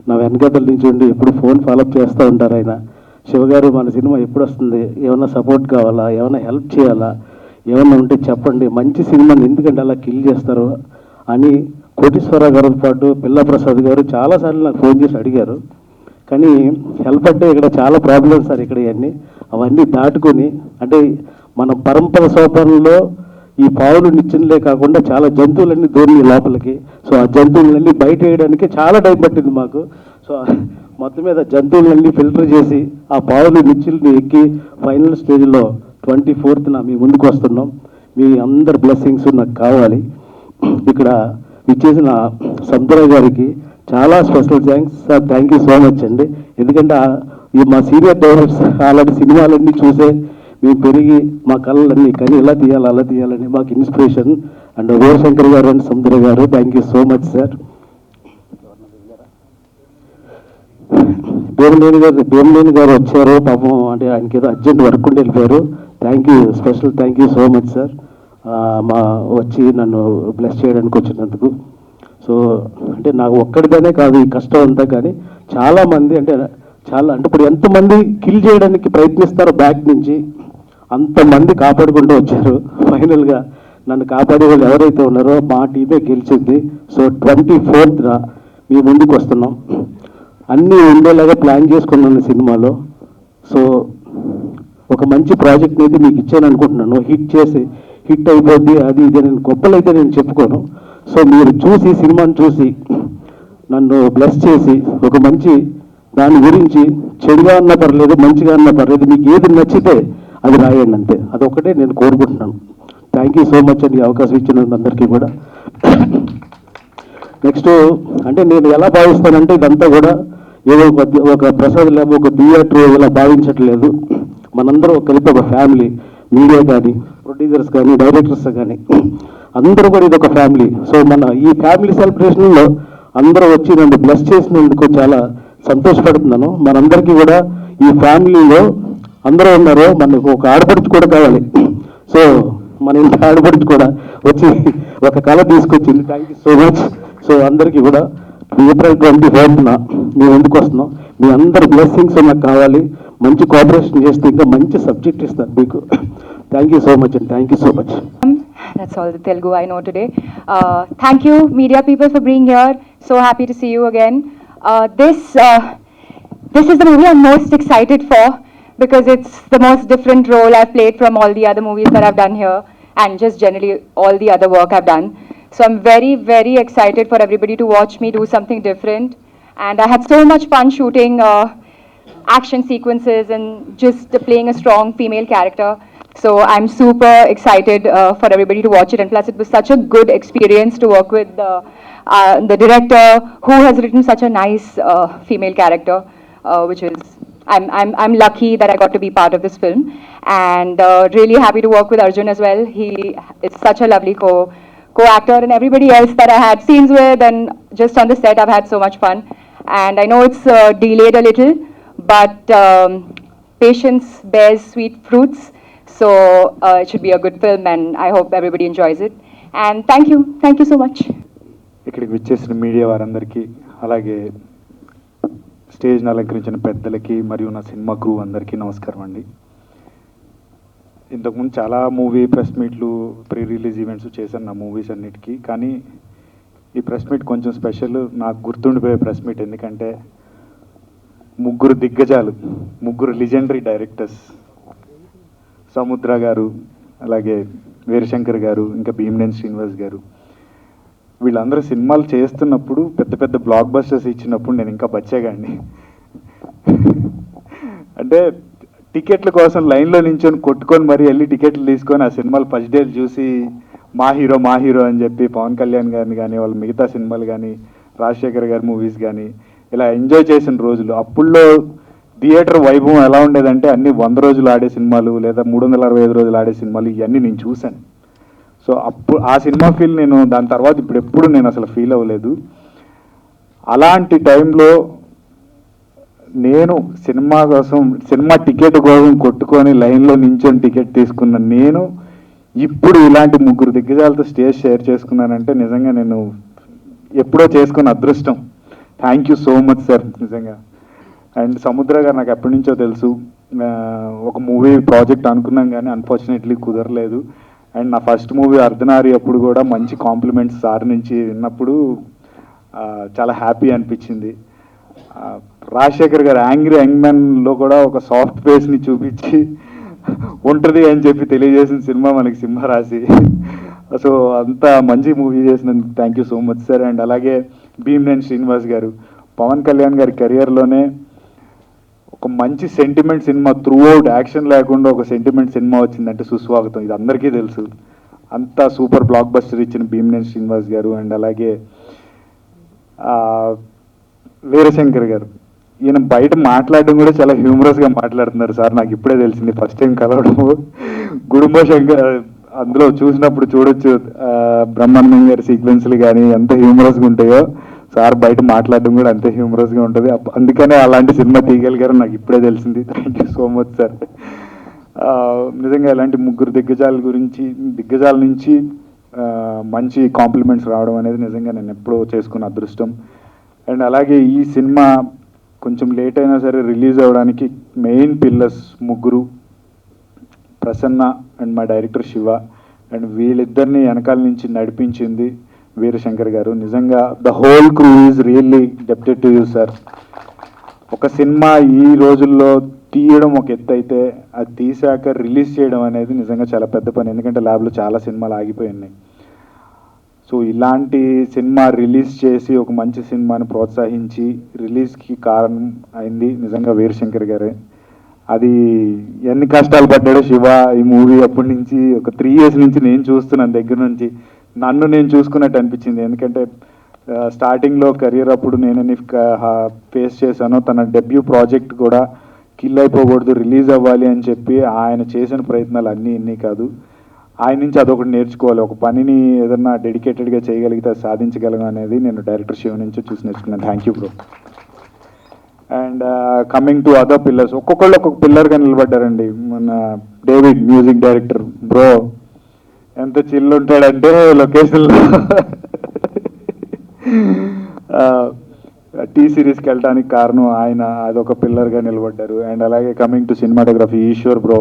H: నా వెనకాతల నుంచి ఉండి ఎప్పుడు ఫోన్ ఫాలోఅప్ చేస్తూ ఉంటారు. ఆయన శివగారు మన సినిమా ఎప్పుడు వస్తుంది, ఏమైనా సపోర్ట్ కావాలా, ఏమైనా హెల్ప్ చేయాలా, ఏమైనా ఉంటే చెప్పండి, మంచి సినిమాని ఎందుకంటే అలా కిల్ చేస్తారు అని కోటేశ్వరరావు గారితో పాటు పిల్లా ప్రసాద్ గారు చాలాసార్లు నాకు ఫోన్ చేసి అడిగారు. కానీ హెల్ప్ అంటే ఇక్కడ చాలా ప్రాబ్లమ్స్ సార్ ఇక్కడ అవన్నీ దాటుకొని, అంటే మన పరంపర సోపానంలో ఈ పావులు నిచ్చెనలే కాకుండా చాలా జంతువులన్నీ దూరినాయి లోపలికి. సో ఆ జంతువులన్నీ బయట వేయడానికి చాలా టైం పట్టింది మాకు. సో మొత్తం మీద జంతువులన్నీ ఫిల్టర్ చేసి ఆ పావులు నిచ్చెల్ని ఎక్కి ఫైనల్ స్టేజ్లో 24th మీ ముందుకు వస్తున్నాం. మీ అందరి బ్లెస్సింగ్స్ నాకు కావాలి. ఇక్కడ ఇచ్చేసిన సంతరా గారికి చాలా special thanks sir. Thank you so much అండి. ఎందుకంటే ఈ మా సీనియర్ డైరెక్టర్స్ అలాంటి సినిమాలన్నీ చూసే మేము పెరిగి మా కళలన్నీ కానీ ఇలా తీయాలి అలా తీయాలని మాకు ఇన్స్పిరేషన్. అండ్ వీరశంకర్ గారు and Samudra garu thank you so much sir. Bheemaleni garu వచ్చారు పాపం, అంటే ఆయనకి ఏదో అర్జెంట్ వర్క్ ఉండి వెళ్ళిపోయారు. Thank you, special thank you so much sir వచ్చి నన్ను బ్లెస్ చేయడానికి వచ్చినందుకు. సో అంటే నాకు ఒక్కడిగానే కాదు ఈ కష్టం అంతా, కానీ చాలామంది అంటే ఇప్పుడు ఎంతమంది కిల్ చేయడానికి ప్రయత్నిస్తారో బ్యాక్ నుంచి అంతమంది కాపాడుకుంటూ వచ్చారు. ఫైనల్గా నన్ను కాపాడే వాళ్ళు ఎవరైతే ఉన్నారో మా టీమే గెలిచింది. సో 24th మీ ముందుకు వస్తున్నాం. అన్నీ ఉండేలాగా ప్లాన్ చేసుకున్నాను సినిమాలో. సో ఒక మంచి ప్రాజెక్ట్ని అయితే మీకు ఇచ్చాను అనుకుంటున్నాను. హిట్ అయిపోద్ది అది ఇది నేను గొప్పలైతే నేను చెప్పుకోను. సో మీరు చూసి సినిమాని చూసి నన్ను బ్లెస్ చేసి ఒక మంచి దాని గురించి చెడుగా అన్నా పర్లేదు మంచిగా అన్నా పర్లేదు మీకు ఏది నచ్చితే అది రాయండి అంతే. అదొకటే నేను కోరుకుంటున్నాను. థ్యాంక్ యూ సో మచ్ అండి అవకాశం ఇచ్చినందుకు అందరికీ కూడా. నెక్స్ట్ అంటే నేను ఎలా భావిస్తానంటే ఇదంతా కూడా ఏదో ఒక ప్రసాద్ ల్యాబ్ ఒక థియేటర్ ఇలా భావించట్లేదు. మనందరూ కలిపి ఒక ఫ్యామిలీ, మీడియా కానీ ప్రొడ్యూసర్స్ కానీ డైరెక్టర్స్ కానీ అందరూ కూడా ఇది ఒక ఫ్యామిలీ. సో మన ఈ ఫ్యామిలీ సెలబ్రేషన్లో అందరూ వచ్చి నన్ను బ్లెస్ చేసినందుకు చాలా సంతోషపడుతున్నాను. మనందరికీ కూడా ఈ ఫ్యామిలీలో అందరూ ఉన్నారు, మనకు ఒక ఆడపడుచు కూడా కావాలి. సో మన ఇంటి ఆడపడుచు కూడా వచ్చి ఒక కళ తీసుకొచ్చింది. Thank you so much. So అందరికీ కూడా April 24th మీ ముందుకు వస్తున్నాం. మీ అందరి బ్లెస్సింగ్స్ నాకు కావాలి. మంచి కోఆపరేషన్ చేస్తే ఇంకా మంచి సబ్జెక్ట్ ఇస్తాను మీకు. థ్యాంక్ యూ సో మచ్ అండి. Thank you so much.
I: That's all the Telugu I know today. Thank you, media people, for being here. So happy to see you again. This is the movie I'm most excited for because it's the most different role I've played from all the other movies that I've done here and just generally all the other work I've done. So I'm very, very excited for everybody to watch me do something different. And I had so much fun shooting action sequences and just playing a strong female character. So I'm super excited for everybody to watch it. And plus it was such a good experience to work with the director who has written such a nice female character, which is, I'm lucky that I got to be part of this film. And really happy to work with Arjun as well. He is such a lovely co-actor, and everybody else that I had scenes with, and just on the set I've had so much fun. And I know it's delayed a little, but patience bears sweet fruits. So it should be a good film, and I hope everybody enjoys it. And thank you so much.
J: ఇక్కడికి విచ్చేసిన media వారందరికీ, అలాగే స్టేజ్ని అలంకరించిన పెద్దలకి మరియు నా cinema crew అందరికీ నమస్కారం అండి. ఇంతకుముందు చాలా మూవీ ప్రెస్ మీట్లు ప్రీ రిలీజ్ ఈవెంట్స్ చేశాను నా మూవీస్ అన్నిటికీ. కానీ ఈ ప్రెస్ మీట్ కొంచెం స్పెషల్, నాకు గుర్తుండిపోయే ప్రెస్ మీట్. ఎందుకంటే ముగ్గురు దిగ్గజాలు, ముగ్గురు లిజెండరీ డైరెక్టర్స్ సముద్ర గారు, అలాగే వీరశంకర్ గారు, ఇంకా భీమనేని శ్రీనివాస్ గారు, వీళ్ళందరూ సినిమాలు చేస్తున్నప్పుడు పెద్ద పెద్ద బ్లాక్ బస్టర్స్ ఇచ్చినప్పుడు నేను ఇంకా బచ్చేగాడిని. అంటే టికెట్ల కోసం లైన్లో నించొని కొట్టుకొని మరీ వెళ్ళి టికెట్లు తీసుకొని ఆ సినిమాలు ఫస్ట్ డేలు చూసి మా హీరో అని చెప్పి పవన్ కళ్యాణ్ గారిని కానీ వాళ్ళ మిగతా సినిమాలు కానీ రాజశేఖర్ గారి మూవీస్ కానీ ఇలా ఎంజాయ్ చేసిన రోజులు. అప్పుల్లో థియేటర్ వైభవం ఎలా ఉండేదంటే అన్ని 100 రోజులు ఆడే సినిమాలు లేదా 365 రోజులు ఆడే సినిమాలు ఇవన్నీ నేను చూశాను. సో అప్పుడు ఆ సినిమా ఫీల్ నేను దాని తర్వాత ఇప్పుడు ఎప్పుడు నేను అసలు ఫీల్ అవ్వలేదు. అలాంటి టైంలో నేను సినిమా టికెట్ కోసం కొట్టుకొని లైన్లో నించొని టికెట్ తీసుకున్న నేను ఇప్పుడు ఇలాంటి 3 దిగ్గజాలతో స్టేజ్ షేర్ చేసుకున్నానంటే నిజంగా నేను ఎప్పుడో చేసుకున్న అదృష్టం. Thank you so much sir నిజంగా. అండ్ సముద్ర గారు నాకు ఎప్పటి నుంచో తెలుసు. ఒక మూవీ ప్రాజెక్ట్ అనుకున్నాం కానీ అన్ఫార్చునేట్లీ కుదరలేదు. అండ్ నా ఫస్ట్ మూవీ అర్ధనారి అప్పుడు కూడా మంచి కాంప్లిమెంట్స్ సార్ నుంచి విన్నప్పుడు చాలా హ్యాపీ అనిపించింది. రాజశేఖర్ గారు యాంగ్రీ యంగ్మ్యాన్లో కూడా ఒక సాఫ్ట్ ఫేస్ని చూపించి ఉంటుంది అని చెప్పి తెలియజేసిన సినిమా మనకి సింహరాశి. సో అంత మంచి మూవీ చేసినందుకు thank you so much sir. And అలాగే భీమనేని శ్రీనివాస్ గారు, పవన్ కళ్యాణ్ గారి కెరియర్లోనే ఒక మంచి sentiment cinema, through out action లేకుండా ఒక సెంటిమెంట్ సినిమా వచ్చిందంటే సుస్వాగతం. ఇది అందరికీ తెలుసు. అంత సూపర్ బ్లాక్ బస్టర్ ఇచ్చిన భీమనేని శ్రీనివాస్ గారు. అండ్ అలాగే వీరశంకర్ గారు, ఈయన బయట మాట్లాడడం కూడా చాలా హ్యూమరస్గా మాట్లాడుతున్నారు సార్. నాకు ఇప్పుడే తెలిసింది ఫస్ట్ టైం కలవడము. గుడుంబ శంకర్ అందులో చూసినప్పుడు చూడొచ్చు బ్రహ్మానందం గారి సీక్వెన్స్లు కానీ ఎంత హ్యూమరస్గా ఉంటాయో సార్ బయట మాట్లాడడం కూడా అంతే హ్యూమరస్గా ఉంటుంది. అందుకనే అలాంటి సినిమా తీయగలిగారు నాకు ఇప్పుడే తెలిసింది. Thank you so much sir. నిజంగా ఇలాంటి 3 దిగ్గజాల నుంచి మంచి కాంప్లిమెంట్స్ రావడం అనేది నిజంగా నేను ఎప్పుడో చేసుకున్న అదృష్టం. అండ్ అలాగే ఈ సినిమా కొంచెం లేట్ అయినా సరే రిలీజ్ అవ్వడానికి మెయిన్ పిల్లర్స్ 3, ప్రసన్న అండ్ మా డైరెక్టర్ శివ. అండ్ వీళ్ళిద్దరిని వెనకాల నుంచి నడిపించింది వీరశంకర్ గారు. నిజంగా the whole crew is really డెప్టెడ్ టు యూ సార్. ఒక సినిమా ఈ రోజుల్లో తీయడం ఒక ఎత్తు అయితే అది తీసాక రిలీజ్ చేయడం అనేది నిజంగా చాలా పెద్ద పని. ఎందుకంటే ల్యాబ్లో చాలా సినిమాలు ఆగిపోయి ఉన్నాయి. సో ఇలాంటి సినిమా రిలీజ్ చేసి ఒక మంచి సినిమాని ప్రోత్సహించి రిలీజ్కి కారణం అయింది నిజంగా వీరశంకర్ గారే. అది ఎన్ని కష్టాలు పడ్డాడో శివ ఈ మూవీ అప్పటి నుంచి ఒక 3 years నుంచి నేను చూస్తున్నాను దగ్గర నుంచి. నన్ను నేను చూసుకున్నట్టు అనిపించింది. ఎందుకంటే స్టార్టింగ్లో కెరియర్ అప్పుడు నేను ఫేస్ చేశాను. తన డెబ్యూ ప్రాజెక్ట్ కూడా కిల్ అయిపోకూడదు, రిలీజ్ అవ్వాలి అని చెప్పి ఆయన చేసిన ప్రయత్నాలు అన్నీ కాదు. ఆయన నుంచి అదొకటి నేర్చుకోవాలి. ఒక పనిని ఏదన్నా డెడికేటెడ్గా చేయగలిగితే అది సాధించగలం అనేది నేను డైరెక్టర్ శివ నుంచి చూసి నేర్చుకున్నాను. Thank you bro. And coming to other pillars, ఒక్కొక్కళ్ళు ఒక్కొక్క పిల్లర్గా నిలబడ్డారండి. మన డేవిడ్ మ్యూజిక్ డైరెక్టర్ బ్రో ఎంత చిల్లు ఉంటాడంటే లొకేషన్లో టీ సిరీస్కి వెళ్ళడానికి కారణం ఆయన, అదొక పిల్లర్గా నిలబడ్డారు. అండ్ అలాగే coming to cinematography Eshwar bro,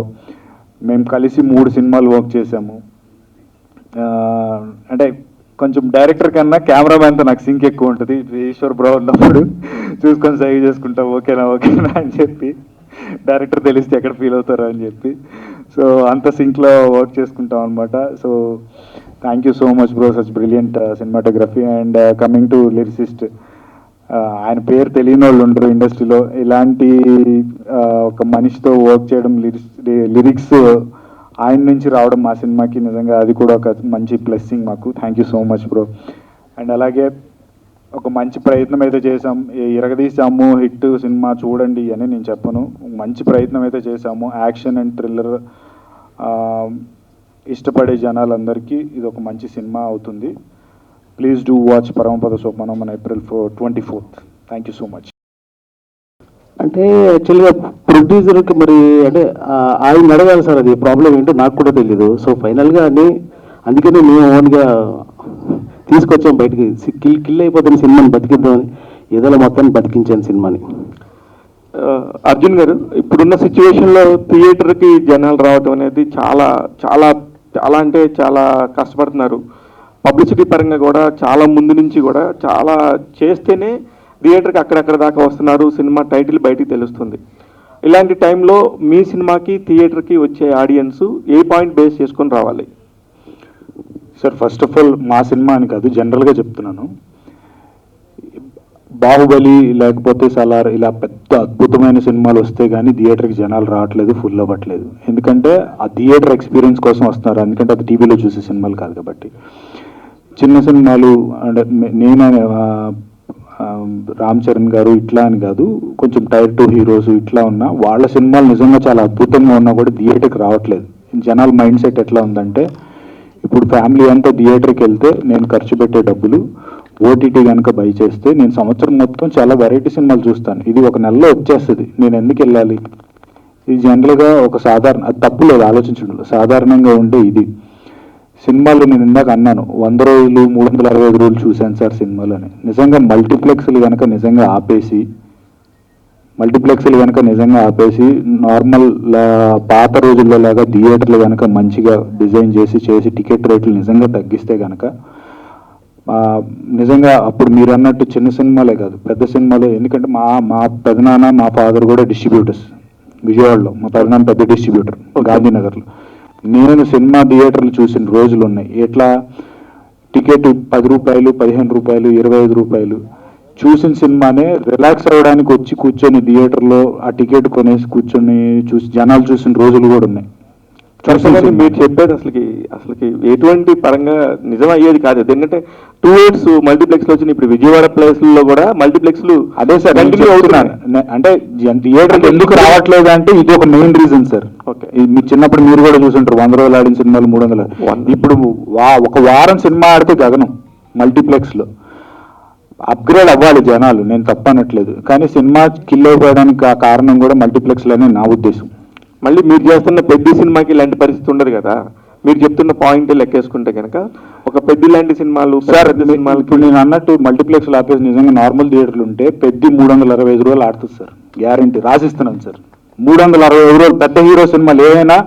J: మేము కలిసి 3 సినిమాలు వర్క్ చేసాము. అంటే కొంచెం డైరెక్టర్ కన్నా కెమెరామ్యాన్తో నాకు సింక్ ఎక్కువ ఉంటుంది. ఈశ్వర్ బ్రో ఉన్నప్పుడు చూసుకొని సైవ్ చేసుకుంటా ఓకేనా అని చెప్పి, డైరెక్టర్ తెలిస్తే ఎక్కడ ఫీల్ అవుతారో అని చెప్పి. సో అంత సింక్లో వర్క్ చేసుకుంటాం అనమాట. So thank you so much bro, such brilliant cinematography. And coming to lyricist, ఆయన పేరు తెలియని వాళ్ళు ఉండరు ఇండస్ట్రీలో. ఇలాంటి ఒక మనిషితో వర్క్ చేయడం, లిరిక్స్ ఆయన నుంచి రావడం మా సినిమాకి నిజంగా అది కూడా ఒక మంచి బ్లెస్సింగ్ మాకు. Thank you so much bro. And అలాగే ఒక మంచి ప్రయత్నం అయితే చేసాం, ఇరగదీసాము హిట్ సినిమా చూడండి అని నేను చెప్పను. మంచి ప్రయత్నం అయితే చేసాము. యాక్షన్ అండ్ థ్రిల్లర్ ఇష్టపడే జనాలందరికీ ఇది ఒక మంచి సినిమా అవుతుంది. ప్లీజ్ డూ వాచ్ పరమపద సోపానం మన April 24th. Thank you so much.
H: అంటే యాక్చువల్గా ప్రొడ్యూసర్కి మరి అంటే ఆయన అడగాలి సార్, అది ప్రాబ్లం ఏంటో నాకు కూడా తెలీదు. సో ఫైనల్గా అందుకనే మేము ఓన్గా తీసుకొచ్చాం బయటికి. కిల్ అయిపోతున్న సినిమాని బతికిద్దామని ఏదో మొత్తాన్ని బతికించాను సినిమాని.
E: అర్జున్ గారు, ఇప్పుడున్న సిచ్యువేషన్లో థియేటర్కి జనాలు రావడం అనేది చాలా చాలా చాలా అంటే చాలా కష్టపడుతున్నారు. పబ్లిసిటీ పరంగా కూడా చాలా ముందు నుంచి కూడా చాలా చేస్తేనే థియేటర్కి అక్కడక్కడ దాకా వస్తున్నారు. సినిమా టైటిల్ బయటికి తెలుస్తుంది.
F: ఇలాంటి టైంలో మీ సినిమాకి థియేటర్కి వచ్చే ఆడియన్స్ ఏ పాయింట్ బేస్ చేసుకొని రావాలి?
J: సార్ ఫస్ట్ ఆఫ్ ఆల్ మా సినిమా అని కాదు, జనరల్గా చెప్తున్నాను. బాహుబలి లేకపోతే సలార్ ఇలా పెద్ద అద్భుతమైన సినిమాలు వస్తే కానీ థియేటర్కి జనాలు రావట్లేదు, ఫుల్ అవ్వట్లేదు. ఎందుకంటే ఆ థియేటర్ ఎక్స్పీరియన్స్ కోసం వస్తున్నారు, ఎందుకంటే అది టీవీలో చూసే సినిమాలు కాదు కాబట్టి. చిన్న సినిమాలు అంటే నేను రామ్ చరణ్ గారు ఇట్లా అని కాదు, కొంచెం టైర్ 2 హీరోస్ ఇట్లా ఉన్నా వాళ్ళ సినిమాలు నిజంగా చాలా అద్భుతంగా ఉన్నా కూడా థియేటర్కి రావట్లేదు. జనాల మైండ్ సెట్ ఎట్లా ఉందంటే, ఇప్పుడు ఫ్యామిలీ అంతా థియేటర్కి వెళ్తే నేను ఖర్చు పెట్టే డబ్బులు ఓటీటీ కనుక బై చేస్తే నేను సంవత్సరం మొత్తం చాలా వెరైటీ సినిమాలు చూస్తాను, ఇది ఒక నెలలో వచ్చేస్తుంది, నేను ఎందుకు వెళ్ళాలి? ఇది జనరల్గా ఒక సాధారణ, అది తప్పు లేదు ఆలోచించడంలో, సాధారణంగా ఉండే ఇది. సినిమాలు నేను ఇందాక అన్నాను 100 రోజులు 365 రోజులు చూశాను సార్ సినిమాలు అని. నిజంగా మల్టీప్లెక్స్లు కనుక నిజంగా ఆపేసి నార్మల్ పాత రోజుల్లో లాగా థియేటర్లు కనుక మంచిగా డిజైన్ చేసి టికెట్ రేట్లు నిజంగా తగ్గిస్తే కనుక నిజంగా అప్పుడు మీరు అన్నట్టు చిన్న సినిమాలే కాదు పెద్ద సినిమాలు. ఎందుకంటే మా పెదనాన్న మా ఫాదర్ కూడా డిస్ట్రిబ్యూటర్స్ విజయవాడలో. మా పెదనాన్న పెద్ద డిస్ట్రిబ్యూటర్ గాంధీనగర్లో. నేను సినిమా థియేటర్లు చూసిన రోజులు ఉన్నాయి. ఎట్లా టికెట్ 10 రూపాయలు 15 రూపాయలు 25 రూపాయలు చూసిన సినిమానే రిలాక్స్ అవ్వడానికి వచ్చి కూర్చొని థియేటర్లో ఆ టికెట్ కొనేసి కూర్చొని జనాలు చూసిన రోజులు కూడా ఉన్నాయి.
F: మీరు చెప్పేది అసలుకి ఎటువంటి పరంగా నిజం అయ్యేది కాదు. ఎందుకంటే 2 years మల్టీప్లెక్స్లు వచ్చినాయి. ఇప్పుడు విజయవాడ ప్లేస్లలో కూడా మల్టీప్లెక్స్లు
J: అదే సార్ కంటిన్యూ అవుతున్నాను. అంటే థియేటర్కి ఎందుకు రావట్లేదు అంటే ఇది ఒక మెయిన్ రీజన్ సార్. ఓకే, మీరు చిన్నప్పుడు మీరు కూడా చూసుంటారు 100 రోజులు ఆడిన సినిమాలు 300. ఇప్పుడు ఒక వారం సినిమా ఆడితే గగనం మల్టీప్లెక్స్లో. అప్గ్రేడ్ అవ్వాలి జనాలు, నేను తప్పనట్లేదు, కానీ సినిమా కిల్ అయిపోవడానికి ఆ కారణం కూడా మల్టీప్లెక్స్లోనే నా ఉద్దేశం.
F: మళ్ళీ మీరు చేస్తున్న పెద్ద సినిమాకి ఇలాంటి పరిస్థితి ఉండదు కదా. మీరు చెప్తున్న పాయింట్ లెక్కేసుకుంటే కనుక ఒక పెద్ద లాంటి సినిమాలు
J: ఇప్పుడు నేను అన్నట్టు మల్టీప్లెక్స్ ఆపేసి నిజంగా నార్మల్ థియేటర్లు ఉంటే పెద్ద 365 రోజులు ఆడుతుంది సార్, గ్యారంటీ రాసిస్తున్నాను సార్. 365 రోజులు పెద్ద హీరో సినిమాలు ఏవైనా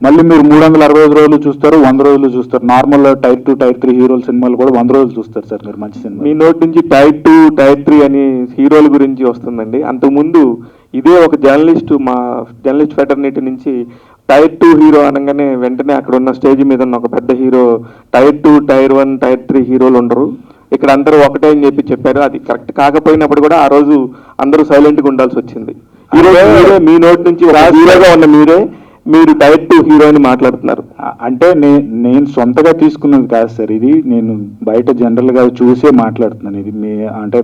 J: మళ్ళీ మీరు 365 రోజులు చూస్తారు, 100 రోజులు చూస్తారు. నార్మల్ టైర్ 2 టైర్ 3 హీరోల సినిమాలు కూడా 100 రోజులు చూస్తారు సార్ మీరు మంచి సినిమా.
F: మీ నోటి నుంచి టైర్ 2 టైర్ 3 అని హీరోల గురించి వస్తుందండి. అంతకుముందు ఇదే ఒక మా జర్నలిస్ట్ ఫెటర్నిటీ నుంచి టైర్ 2 హీరో అనగానే వెంటనే అక్కడ ఉన్న స్టేజ్ మీద ఉన్న ఒక పెద్ద హీరో టైర్ 2 టైర్ 1 టైర్ 3 హీరోలు ఉండరు, ఇక్కడ అందరూ ఒకటే అని చెప్పారు. అది కరెక్ట్ కాకపోయినప్పుడు కూడా ఆ రోజు అందరూ సైలెంట్గా ఉండాల్సి వచ్చింది. ఈరోజు మీ నోటి నుంచి హీరోగా ఉన్న మీరు టైర్ 2 హీరో అని మాట్లాడుతున్నారు.
J: అంటే నేను సొంతగా తీసుకున్నది కాదు సార్, ఇది నేను బయట జనరల్గా చూసే మాట్లాడుతున్నాను. ఇది అంటే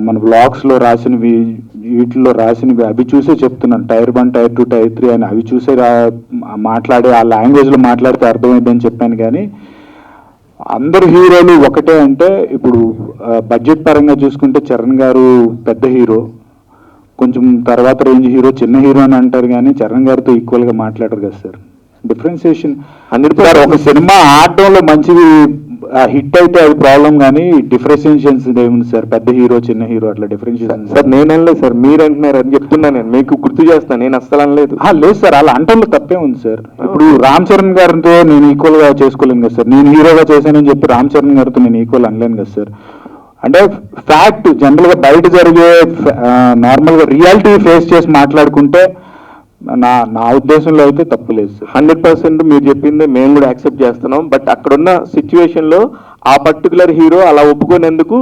J: మన బ్లాగ్స్లో రాసినవి వీటిల్లో రాసినవి అవి చూసే చెప్తున్నాను. టైర్ 1 టైర్ 2 టైర్ 3 అని అవి చూసే మాట్లాడే ఆ లాంగ్వేజ్లో మాట్లాడితే అర్థమైందని చెప్పాను. కానీ అందరు హీరోలు ఒకటే అంటే ఇప్పుడు బడ్జెట్ పరంగా చూసుకుంటే చరణ్ గారు పెద్ద హీరో, కొంచెం తర్వాత రేంజ్ హీరో చిన్న హీరో అని అంటారు, కానీ చరణ్ గారితో ఈక్వల్గా మాట్లాడరు కదా సార్. డిఫరెన్సియేషన్ సార్, ఒక సినిమా ఆడటంలో మంచిది హిట్ అయితే అది ప్రాబ్లం, కానీ డిఫరెన్షియేషన్స్ ఏముంది సార్, పెద్ద హీరో చిన్న హీరో అట్లా డిఫరెన్షియేషన్.
F: సార్ నేను అనలేదు సార్, మీరు అంటున్నారు అని చెప్తున్నాను. నేను మీకు గుర్తు చేస్తాను, నేను అస్సలు అనలేదు.
J: లేదు సార్, అలా అంటంలో తప్పే ఉంది సార్. ఇప్పుడు రామ్ చరణ్ గారితో నేను ఈక్వల్గా చేసుకోలేను కదా సార్. నేను హీరోగా చేశానని చెప్పి రామ్ చరణ్ గారితో నేను ఈక్వల్ అనలేను కదా సార్. అంటే ఫ్యాక్ట్ జనరల్గా బయట జరిగే నార్మల్గా రియాలిటీ ఫేస్ చేసి మాట్లాడుకుంటే నా ఉద్దేశంలో అయితే తప్పు లేదు సార్.
F: 100% మీరు చెప్పింది మేము కూడా యాక్సెప్ట్ చేస్తున్నాం. బట్ అక్కడున్న సిచ్యువేషన్లో ఆ పర్టికులర్ హీరో అలా ఒప్పుకునేందుకు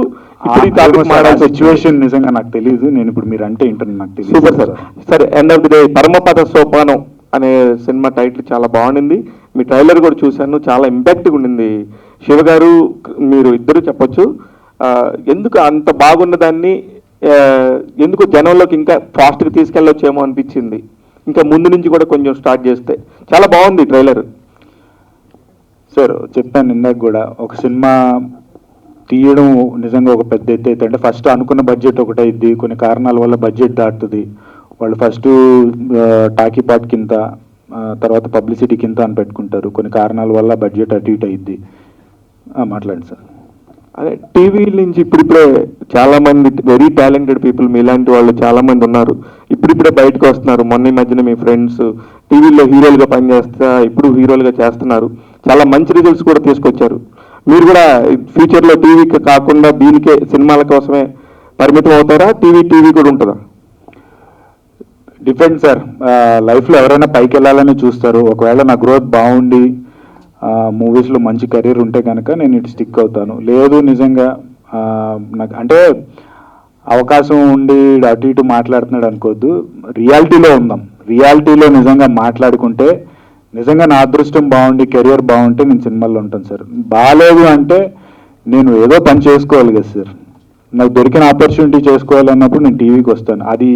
J: సిచ్యువేషన్ నిజంగా నాకు తెలియదు. నేను ఇప్పుడు మీరు అంటే ఏంటని నాకు తెలియదు.
F: Super sir. సరే, ఎండ్ ఆఫ్ ది డే పరమపద సోపానం అనే సినిమా టైటిల్ చాలా బాగుండింది. మీ ట్రైలర్ కూడా చూశాను, చాలా ఇంపాక్ట్గా ఉండింది. శివ గారు మీరు ఇద్దరు చెప్పొచ్చు ఎందుకు అంత బాగున్న దాన్ని ఎందుకు జనంలోకి ఇంకా ఫాస్ట్గా తీసుకెళ్ళొచ్చేమో అనిపించింది. ఇంకా ముందు నుంచి కూడా కొంచెం స్టార్ట్ చేస్తే చాలా బాగుంది ట్రైలర్.
J: సార్ చెప్పాను ఇందాక కూడా, ఒక సినిమా తీయడం నిజంగా ఒక పెద్ద ఎత్తు. అంటే ఫస్ట్ అనుకున్న బడ్జెట్ ఒకటి అయింది, కొన్ని కారణాల వల్ల బడ్జెట్ దాటుతుంది. వాళ్ళు ఫస్ట్ టాకీ పాట్ కింద, తర్వాత పబ్లిసిటీ కింద అని పెట్టుకుంటారు. కొన్ని కారణాల వల్ల బడ్జెట్ అటు ఇటు అయింది. మాట్లాడండి సార్.
F: అదే టీవీ నుంచి ఇప్పుడిప్పుడే చాలా మంది వెరీ టాలెంటెడ్ పీపుల్ మీలాంటి వాళ్ళు చాలా మంది ఉన్నారు, ఇప్పుడిప్పుడే బయటకు వస్తున్నారు. మొన్న ఈ మధ్యన మీ ఫ్రెండ్స్ టీవీలో హీరోలుగా పనిచేస్తా ఇప్పుడు హీరోలుగా చేస్తున్నారు, చాలా మంచి రిజల్ట్స్ కూడా తీసుకొచ్చారు. మీరు కూడా ఫ్యూచర్లో టీవీకి కాకుండా దీనికే సినిమాల కోసమే పరిమితం అవుతారా? టీవీ కూడా ఉంటుందా?
J: Depend sir. లైఫ్లో ఎవరైనా పైకి వెళ్ళాలని చూస్తారు. ఒకవేళ నా గ్రోత్ బాగుండి మూవీస్లో మంచి కెరీర్ ఉంటే కనుక నేను ఇటు స్టిక్ అవుతాను. లేదు నిజంగా నాకు అంటే అవకాశం ఉండి అటు ఇటు మాట్లాడుతున్నాడు అనుకోవద్దు. రియాలిటీలో ఉందాం. రియాలిటీలో నిజంగా మాట్లాడుకుంటే నిజంగా నా అదృష్టం బాగుండి కెరియర్ బాగుంటే నేను సినిమాల్లో ఉంటాను సార్. బాగాలేదు అంటే నేను ఏదో పని చేసుకోవాలి కదా సార్. నాకు దొరికిన ఆపర్చునిటీ చేసుకోవాలన్నప్పుడు నేను టీవీకి వస్తాను. అది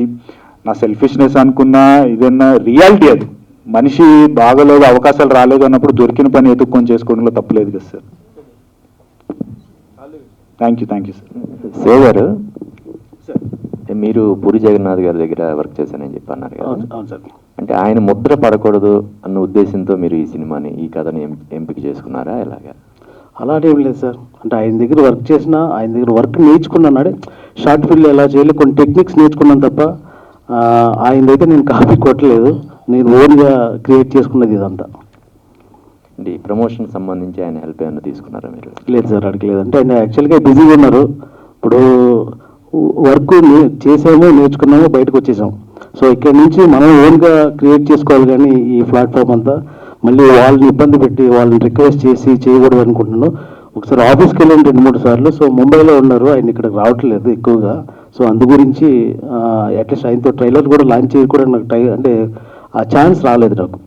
J: నా సెల్ఫిష్నెస్ అనుకున్నా ఇదన్నా రియాలిటీ. అది మనిషి బాగలేదు అవకాశాలు రాలేదు అన్నప్పుడు దొరికిన పని ఎదుక్కొని చేసుకోవడంలో తప్పలేదు కదా sir. Thank you sir.
K: Shiva గారు, మీరు పూరి జగన్నాథ్ గారి దగ్గర వర్క్ చేశానని చెప్పి అన్నారు కదా.
H: అవును సార్.
K: అంటే ఆయన ముద్ర పడకూడదు అన్న ఉద్దేశంతో మీరు ఈ సినిమాని, ఈ కథని ఎంపిక చేసుకున్నారా ఎలాగా?
H: అలాంటి ఏం లేదు సార్. అంటే ఆయన దగ్గర వర్క్ చేసిన, ఆయన దగ్గర వర్క్ నేర్చుకున్నాడు. షార్ట్ ఫిల్మ్ ఎలా చేయాలి కొన్ని టెక్నిక్స్ నేర్చుకున్నాను తప్ప ఆయన దగ్గర నేను కాపీ కొట్టలేదు. నేను ఓన్గా క్రియేట్ చేసుకున్నది ఇదంతా.
K: అంటే ఈ ప్రమోషన్ సంబంధించి ఆయన హెల్ప్ ఏమైనా తీసుకున్నారా మీరు?
H: లేదు సార్, అడగలేదు. అంటే ఆయన యాక్చువల్గా బిజీగా ఉన్నారు. ఇప్పుడు వర్క్ చేసాము, నేర్చుకున్నాము, బయటకు వచ్చేసాం. సో ఇక్కడ నుంచి మనం ఓన్గా క్రియేట్ చేసుకోవాలి. కానీ ఈ ప్లాట్ఫామ్ అంతా మళ్ళీ వాళ్ళని ఇబ్బంది పెట్టి వాళ్ళని రిక్వెస్ట్ చేసి చేయకూడదు అనుకుంటున్నాను. ఒకసారి ఆఫీస్కి వెళ్ళాను 2-3 సార్లు. సో ముంబైలో ఉన్నారు, ఆయన ఇక్కడికి రావట్లేదు ఎక్కువగా. సో అందు గురించి అట్లీస్ట్ ఆయనతో ట్రైలర్ కూడా లాంచ్ చేయకూడదు నాకు అంటే ఆ ఛాన్స్ రాలేదు నాకు.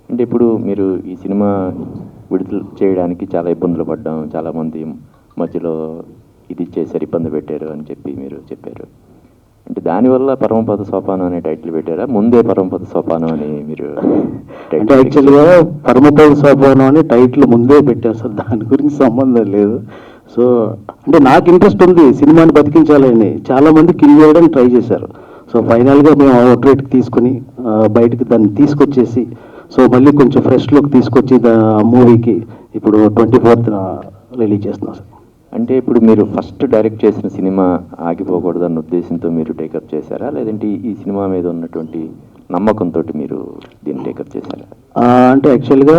K: అంటే ఇప్పుడు మీరు ఈ సినిమా విడుదల చేయడానికి చాలా ఇబ్బందులు పడ్డాం, చాలామంది మధ్యలో ఇది చేశారు, ఇబ్బంది పెట్టారు అని చెప్పి మీరు చెప్పారు. అంటే దానివల్ల పరమపద సోపానం అనే టైటిల్ పెట్టారా, ముందే పరమపద సోపానం అని మీరు?
H: అంటే యాక్చువల్గా పరమపద సోపానం అని టైటిల్ ముందే పెట్టారు సార్, దాని గురించి సంబంధం లేదు. సో అంటే నాకు ఇంట్రెస్ట్ ఉంది సినిమాని బతికించాలని. చాలామంది కిల్ చేయడానికి ట్రై చేశారు. సో ఫైనల్గా మేము అవుట్రేట్కి తీసుకుని బయటకి దాన్ని తీసుకొచ్చేసి సో మళ్ళీ కొంచెం ఫ్రెష్ లుక్ తీసుకొచ్చి మూవీకి ఇప్పుడు 24th రిలీజ్ చేస్తున్నాం సార్.
K: అంటే ఇప్పుడు మీరు ఫస్ట్ డైరెక్ట్ చేసిన సినిమా ఆగిపోకూడదు అన్న ఉద్దేశంతో మీరు టేకప్ చేశారా, లేదంటే ఈ సినిమా మీద ఉన్నటువంటి నమ్మకంతో మీరు దీన్ని టేకప్ చేశారా?
H: అంటే యాక్చువల్గా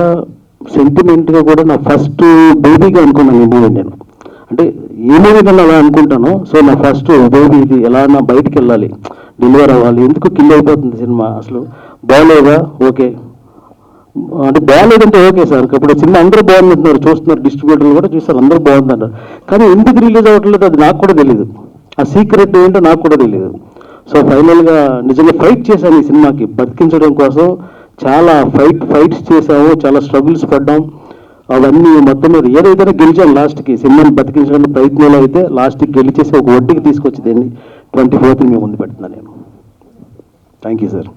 H: సెంటిమెంట్గా కూడా నా ఫస్ట్ బేబీగా అనుకున్నాను ఈ మూవీ. నేను అంటే ఏ మూవీ కన్నా అలా అనుకుంటాను. సో నా ఫస్ట్ బేబీ ఇది, ఎలా నా బయటికి వెళ్ళాలి, డెలివర్ అవ్వాలి. ఎందుకు కిల్ అయిపోతుంది సినిమా, అసలు బాగోలేదా, ఓకే అంటే బాగాలేదంటే ఓకే సార్. ఇప్పుడు సినిమా అందరూ బాగుందంటున్నారు, చూస్తున్నారు, డిస్ట్రిబ్యూటర్లు కూడా చూస్తారు, అందరూ బాగుందన్నారు. కానీ ఎందుకు రిలీజ్ అవ్వట్లేదు అది నాకు కూడా తెలియదు. ఆ సీక్రెట్ ఏంటో నాకు కూడా తెలియదు. సో ఫైనల్గా నిజంగా ఫైట్ చేశాను ఈ సినిమాకి బతికించడం కోసం. చాలా ఫైట్స్ చేసాము, చాలా స్ట్రగుల్స్ పడ్డాం. అవన్నీ మొత్తం మీద ఏదైతే గెలిచాను లాస్ట్కి, సినిమాని బతికించడానికి ప్రయత్నంలో అయితే లాస్ట్కి గెలిచేసి ఒక ఒడ్డుకి తీసుకొచ్చి దీన్ని 24th మీ ముందు పెడుతున్నాను నేను. Thank you sir.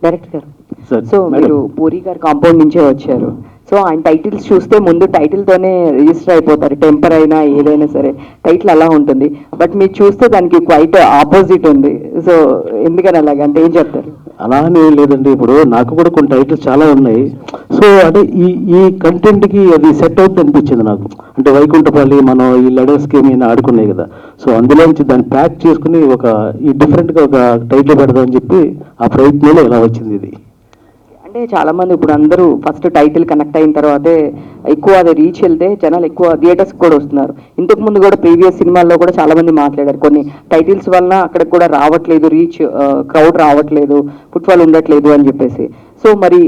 L: డైరెక్టర్ గారు,
H: సార్
L: సో మీరు పూరి గారు కాంపౌండ్ నుంచే వచ్చారు. సో ఆయన టైటిల్స్ చూస్తే ముందు టైటిల్తోనే రిజిస్టర్ అయిపోతారు, టెంపర్ అయినా ఏదైనా సరే టైటిల్ అలా ఉంటుంది. బట్ మీరు చూస్తే దానికి క్వైట్ ఆపోజిట్ ఉంది. సో ఎందుకని అలాగే, అంటే ఏం చెప్తారు?
H: అలా అని ఏం లేదండి. ఇప్పుడు నాకు కూడా కొన్ని టైటిల్స్ చాలా ఉన్నాయి. సో అంటే ఈ కంటెంట్కి అది సెట్ అవుతుంది అనిపించింది నాకు. అంటే వైకుంఠపల్లి మనం ఈ లడర్ స్కీమ్ ఆడుకున్నాయి కదా, సో అందులోంచి దాన్ని ప్యాక్ చేసుకుని ఈ డిఫరెంట్గా ఒక టైటిల్ పెడదామని చెప్పి ఆ ప్రయత్నంలో ఇలా వచ్చింది ఇది.
L: అంటే చాలా మంది ఇప్పుడు అందరూ ఫస్ట్ టైటిల్ కనెక్ట్ అయిన తర్వాతే ఎక్కువ అది రీచ్ వెళ్తే జనాలు ఎక్కువ థియేటర్స్కి కూడా వస్తున్నారు. ఇంతకు ముందు కూడా ప్రీవియస్ సినిమాల్లో కూడా చాలా మంది మాట్లాడారు, కొన్ని టైటిల్స్ వలన అక్కడికి కూడా రావట్లేదు, రీచ్ క్రౌడ్ రావట్లేదు, ఫుట్ఫాల్ ఉండట్లేదు అని చెప్పేసి. సో మరి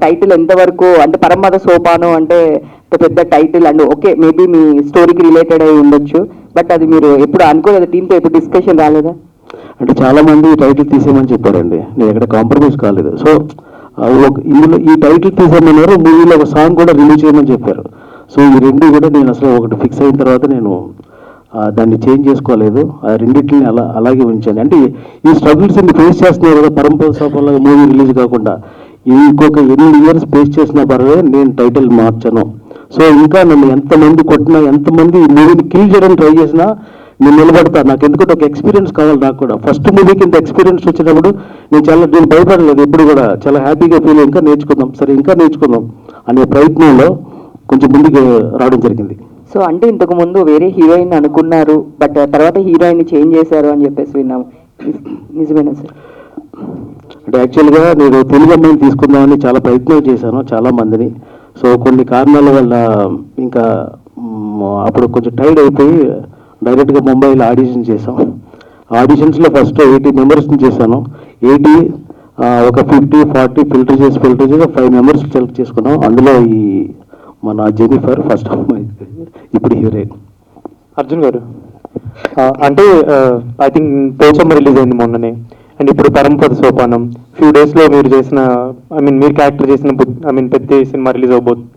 L: టైటిల్ ఎంతవరకు, అంటే పరమపద సోపానం అంటే పెద్ద టైటిల్ అండ్ ఓకే మేబీ మీ స్టోరీకి రిలేటెడ్ అయి ఉండొచ్చు, బట్ అది మీరు ఎప్పుడు అనుకోలేదు, టీంతో ఎప్పుడు డిస్కషన్ రాలేదా?
H: అంటే చాలా మంది టైటిల్ తీసేయమని చెప్పారండి, నేను ఎక్కడ కాంప్రమైజ్ కాలేదు. సో ఇందులో ఈ టైటిల్ తీసేయమన్నారు, మూవీలో ఒక సాంగ్ కూడా రిలీజ్ చేయమని చెప్పారు. సో ఈ రెండు కూడా నేను అసలు ఒకటి ఫిక్స్ అయిన తర్వాత నేను దాన్ని చేంజ్ చేసుకోలేదు, ఆ రెండింటిని అలాగే ఉంచాను. అంటే ఈ స్ట్రగుల్స్ ఫేస్ చేస్తున్నారు కదా, పరమపద సోపానం మూవీ రిలీజ్ కాకుండా ఇంకొక 8 years ఫేస్ చేసిన పర్వాలేదు, నేను టైటిల్ మార్చాను. సో ఇంకా నన్ను ఎంతమంది కొట్టినా, ఎంతమంది ఈ మూవీని కిల్ చేయడానికి ట్రై చేసినా నేను నిలబడతా. నాకు ఎందుకంటే ఒక ఎక్స్పీరియన్స్ కావాలి నాకు కూడా. ఫస్ట్ మూవీకి ఇంత ఎక్స్పీరియన్స్ వచ్చినప్పుడు నేను భయపడలేదు ఎప్పుడు కూడా, చాలా హ్యాపీగా ఫీల్ ఇంకా నేర్చుకుందాం అనే ప్రయత్నంలో కొంచెం ముందుకు రావడం జరిగింది.
L: సో అంటే ఇంతకు ముందు వేరే హీరోయిన్ అనుకున్నారు, బట్ తర్వాత హీరోయిన్ చేంజ్ చేశారు అని చెప్పేసి విన్నాము, నిజమేనా సార్?
H: అంటే యాక్చువల్గా నేను తెలుగు అమ్మాయిని తీసుకుందామని చాలా ప్రయత్నాలు చేశాను చాలా మందిని. సో కొన్ని కారణాల వల్ల ఇంకా అప్పుడు కొంచెం టైర్డ్ అయిపోయి డైరెక్ట్గా ముంబైలో ఆడిషన్ చేసాం. ఆడిషన్స్లో ఫస్ట్ 80 మెంబర్స్ని చేశాను. 80 ఒక 50-40 ఫిల్టర్ చేసి 5 మెంబర్స్ సెలెక్ట్ చేసుకున్నాం. అందులో ఈ మన జెనిఫర్ ఫస్ట్ అమ్మాయి, ఇప్పుడు హీరోయిన్.
F: అర్జున్ గారు, అంటే ఐ థింక్ పోచమ్మ రిలీజ్ అయింది మొన్ననే, అండ్ ఇప్పుడు పరమపద సోపానం ఫ్యూ డేస్లో మీరు చేసిన మీరు క్యారెక్టర్ చేసిన పెద్ద సినిమా రిలీజ్ అవబోతుంది.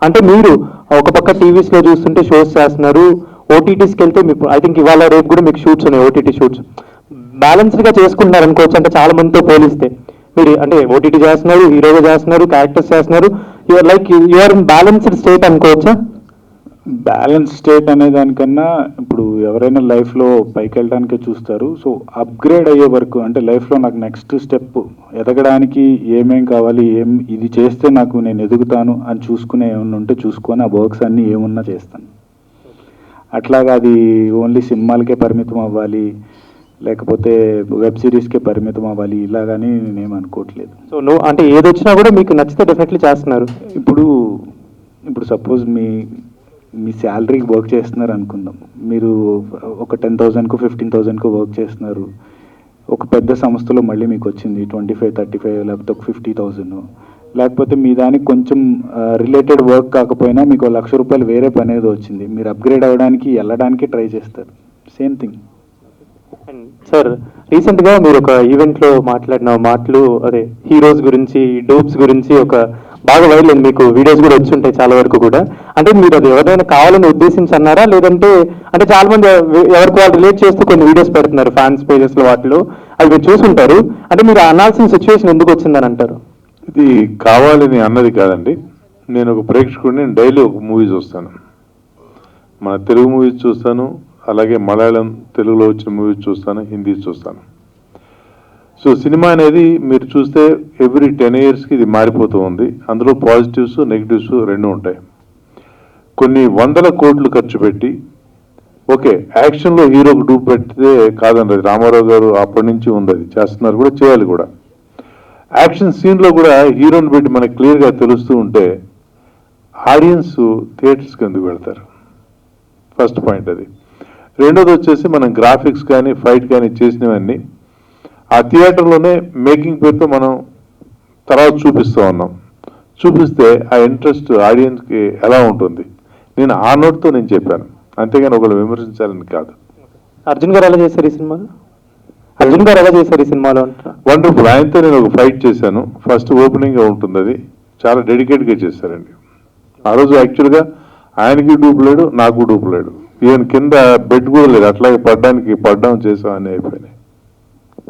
F: అంటే మీరు ఒక పక్క టీవీస్లో చూస్తుంటే షోస్ చేస్తున్నారు, ఓటీటీస్కి వెళ్తే మీకు ఐ థింక్ ఇవాళ రేపు కూడా మీకు షూట్స్ ఉన్నాయి, ఓటీటీ షూట్స్ బ్యాలెన్స్డ్గా చేసుకుంటున్నారు అనుకోవచ్చు. అంటే చాలా మందితో పోలిస్తే మీరు అంటే ఓటీటీ చేస్తున్నారు, హీరోగా చేస్తున్నారు, క్యారెక్టర్స్ చేస్తున్నారు, you're like you're in balanced state అనుకోవచ్చా?
J: బ్యాలెన్స్ స్టేట్ అనే దానికన్నా ఇప్పుడు ఎవరైనా లైఫ్లో పైకి వెళ్ళడానికే చూస్తారు. సో అప్గ్రేడ్ అయ్యే వరకు అంటే లైఫ్లో నాకు నెక్స్ట్ స్టెప్ ఎదగడానికి ఏమేం కావాలి, ఇది చేస్తే నేను ఎదుగుతాను అని చూసుకునే ఏమన్నా ఉంటే చూసుకొని ఆ వర్క్స్ అన్నీ ఏమున్నా చేస్తాను. అట్లాగా అది ఓన్లీ సినిమాలకే పరిమితం అవ్వాలి, లేకపోతే వెబ్ సిరీస్కే పరిమితం అవ్వాలి, ఇలాగని నేనేం అనుకోవట్లేదు.
F: సో నువ్వు అంటే ఏది వచ్చినా కూడా మీకు నచ్చితే డెఫినెట్లీ చేస్తున్నారు.
J: ఇప్పుడు సపోజ్ మీ శాలరీకి వర్క్ చేస్తున్నారు అనుకుందాం. మీరు ఒక 10,000కు 15,000కు వర్క్ చేస్తున్నారు. ఒక పెద్ద సంస్థలో మళ్ళీ మీకు వచ్చింది 25-35 లేకపోతే ఒక 50,000, లేకపోతే మీ దానికి కొంచెం రిలేటెడ్ వర్క్ కాకపోయినా మీకు ₹1,00,000 వేరే పని ఏదో వచ్చింది, మీరు అప్గ్రేడ్ అవ్వడానికి వెళ్ళడానికి ట్రై చేస్తారు. Same thing.
F: సార్, రీసెంట్గా మీరు ఒక ఈవెంట్లో మాట్లాడిన మాటలు అదే హీరోస్ గురించి, డూప్స్ గురించి ఒక బాగా వైరల్ అయింది, మీకు వీడియోస్ కూడా వచ్చి ఉంటాయి చాలా వరకు కూడా. అంటే మీరు అది ఎవరైనా కావాలని ఉద్దేశించి అన్నారా, లేదంటే అంటే చాలా మంది ఎవరికి వాళ్ళు రిలేట్ చేస్తూ కొన్ని వీడియోస్ పెడుతున్నారు ఫ్యాన్స్ పేజెస్లో, వాటిలో అవి మీరు చూసుంటారు. అంటే మీరు అనాల్సిన సిచ్యువేషన్ ఎందుకు వచ్చిందని అంటారు?
B: ఇది కావాలని అన్నది కాదండి. నేను ఒక ప్రేక్షకుడిని, డైలీ ఒక మూవీ చూస్తాను. మన తెలుగు మూవీస్ చూస్తాను, అలాగే మలయాళం తెలుగులో వచ్చిన మూవీస్ చూస్తాను, హిందీ చూస్తాను. సో సినిమా అనేది మీరు చూస్తే ఎవ్రీ 10 yearsకి ఇది మారిపోతూ ఉంది. అందులో పాజిటివ్స్ నెగిటివ్స్ రెండు ఉంటాయి. కొన్ని 100 కోట్లు ఖర్చు పెట్టి ఓకే యాక్షన్లో హీరోకి డూప్ పెడితే కాదండి, రామారావు గారు అప్పటి నుంచి ఉంది, అది చేస్తున్నారు కూడా, చేయాలి కూడా. యాక్షన్ సీన్లో కూడా హీరోని పెట్టి మనకు క్లియర్గా తెలుస్తూ ఉంటే ఆడియన్స్ థియేటర్స్కి ఎందుకు వెళ్తారు? ఫస్ట్ పాయింట్ అది. రెండోది వచ్చేసి మనం గ్రాఫిక్స్ కానీ ఫైట్ కానీ చేసినవన్నీ ఆ థియేటర్లోనే మేకింగ్ పేరుతో మనం తర్వాత చూపిస్తూ ఉన్నాం. చూపిస్తే ఆ ఇంట్రెస్ట్ ఆడియన్స్కి ఎలా ఉంటుంది? నేను ఆ నోట్తో నేను చెప్పాను, అంతేగాని ఒకళ్ళు విమర్శించాలని కాదు.
F: అర్జున్ గారు ఎలా చేశారు ఈ సినిమాలో?
B: వండర్ఫుల్. ఆయనతో నేను ఒక ఫైట్ చేశాను. ఫస్ట్ ఓపెనింగ్గా ఉంటుంది, అది చాలా డెడికేట్గా చేశారండి. ఆ రోజు యాక్చువల్గా ఆయనకి డూప్ లేడు, నాకు డూప్ లేడు, ఈవెన్ కింద బెడ్ కూడా లేదు, అట్లాగే పడ్డాం చేసాం అని అయిపోయినాయి.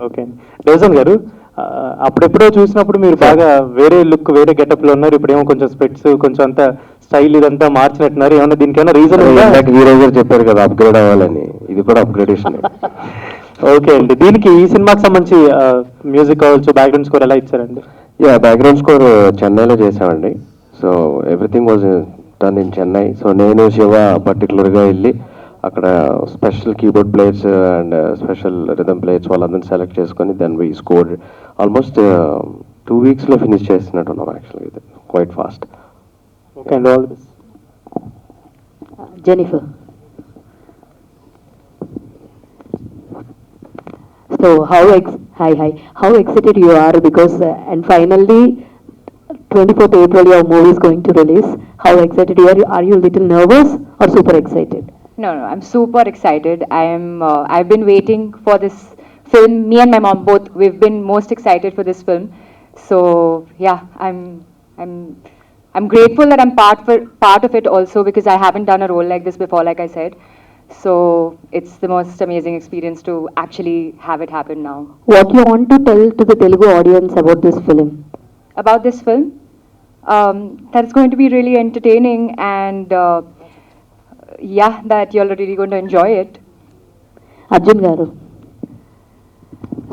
F: ఓకే. డోజన్ గారు, అప్పుడెప్పుడో చూసినప్పుడు మీరు బాగా వేరే లుక్, వేరే గెటప్లో ఉన్నారు. ఇప్పుడేమో కొంచెం స్పెట్స్, కొంచెం అంతా స్టైల్ ఇదంతా మార్చినట్టున్నారు. ఏమన్నా దీనికైనా రీజన్?
D: హీరో గారు చెప్పారు కదా అప్గ్రేడ్ అవ్వాలని, ఇది కూడా అప్గ్రేడేషన్.
F: ఓకే అండి. దీనికి ఈ సినిమాకి సంబంధించి మ్యూజిక్ కావచ్చు, బ్యాక్గ్రౌండ్ స్కోర్ ఎలా ఇచ్చారండి?
D: బ్యాక్గ్రౌండ్ స్కోర్ చెన్నైలో చేసామండి. So everything was done in Chennai. So నేను శివ పర్టికులర్గా వెళ్ళి అక్కడ special keyboard players and special rhythm players వాళ్ళందరినీ సెలెక్ట్ చేసుకొని దెన్ వీ స్కోర్ ఆల్మోస్ట్ 2 weeksలో ఫినిష్ చేస్తున్నట్టున్నాం. యాక్చువల్గా ఇది quite fast.
F: Okay and all the best.
L: Jennifer. So how excited you are because and finally 24th April your movie is going to release. How excited you are? Are you a little nervous or super excited?
I: No, I'm super excited. I've been waiting for this film. Me and my mom both, we've been most excited for this film. So yeah, I'm grateful that I'm part of it also, because I haven't done a role like this before, like I said. So it's the most amazing experience to actually have it happen now.
L: What you want to tell to the Telugu audience about this film?
I: About this film, that it's going to be really entertaining, and that you're really going to enjoy it.
L: Arjun గారు,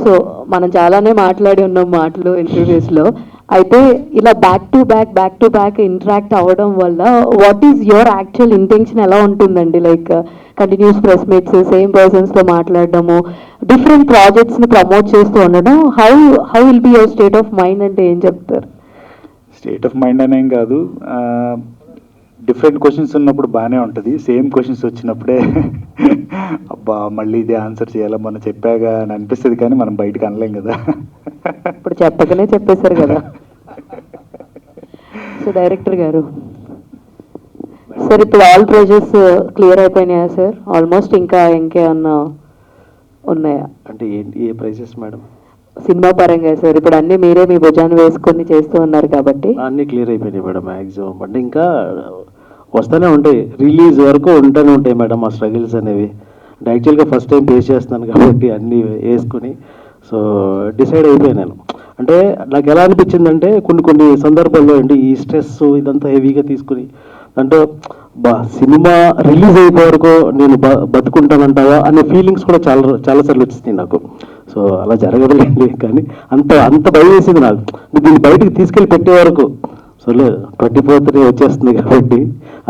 L: so మనం చాలానే మాట్లాడి ఉన్నాం మాటలు ఇంటర్వ్యూస్లో. అయితే ఇలా back to back interact అవ్వడం వల్ల what is your actual intention ఎలా ఉంటుందండి? Like continuous press meets, same పర్సన్స్తో మాట్లాడడము, డిఫరెంట్ ప్రాజెక్ట్స్ని ప్రమోట్ చేస్తూ ఉండడం, how will be your state of mind అంటే ఏం చెప్తారు?
J: స్టేట్ ఆఫ్ మైండ్ అనేం కాదు, డిఫరెంట్ క్వశ్చన్స్ ఉన్నప్పుడు బాగానే ఉంటుంది, సేమ్ క్వశ్చన్స్ వచ్చినప్పుడే అబ్బా మళ్ళీ ఇదే ఆన్సర్ చేయాలా మనం చెప్పాగా అని అనిపిస్తుంది, కానీ మనం బయటకు అనలేం కదా.
L: ఇప్పుడు చెప్పకనే చెప్పేశారు కదా. సో డైరెక్టర్ గారు, సార్ ఇప్పుడు ఆల్ ప్రెజర్స్ క్లియర్ అయిపోయినాయా సార్? ఆల్మోస్ట్ ఇంకేమన్నా ఉన్నాయా?
H: అంటే ఏంటి, ఏ ప్రైసెస్ మేడం?
L: సినిమా పరంగా సార్ ఇప్పుడు అన్ని మీరే మీ భుజాన్ని వేసుకొని చేస్తూ ఉన్నారు కాబట్టి.
H: అన్నీ క్లియర్ అయిపోయినాయి మేడం మ్యాక్సిమం. అంటే ఇంకా వస్తూనే ఉంటాయి, రిలీజ్ వరకు ఉంటూనే ఉంటాయి మేడం ఆ స్ట్రగుల్స్ అనేవి. అంటే యాక్చువల్గా ఫస్ట్ టైం ఫేస్ చేస్తున్నాను కాబట్టి అన్నీ వేసుకుని సో డిసైడ్ అయిపోయాను నేను. అంటే నాకు ఎలా అనిపించిందంటే కొన్ని సందర్భాల్లో అంటే ఈ స్ట్రెస్ ఇదంతా హెవీగా తీసుకుని అంటే సినిమా రిలీజ్ అయిపోయే వరకు నేను బతుకుంటానంటావా అనే ఫీలింగ్స్ కూడా చాలాసార్లు వచ్చింది నాకు. సో అలా జరగదులేండి, కానీ అంత భయం వేసింది నాకు. దీన్ని బయటకు తీసుకెళ్ళి పెట్టే వరకు సో 24th వచ్చేస్తుంది కాబట్టి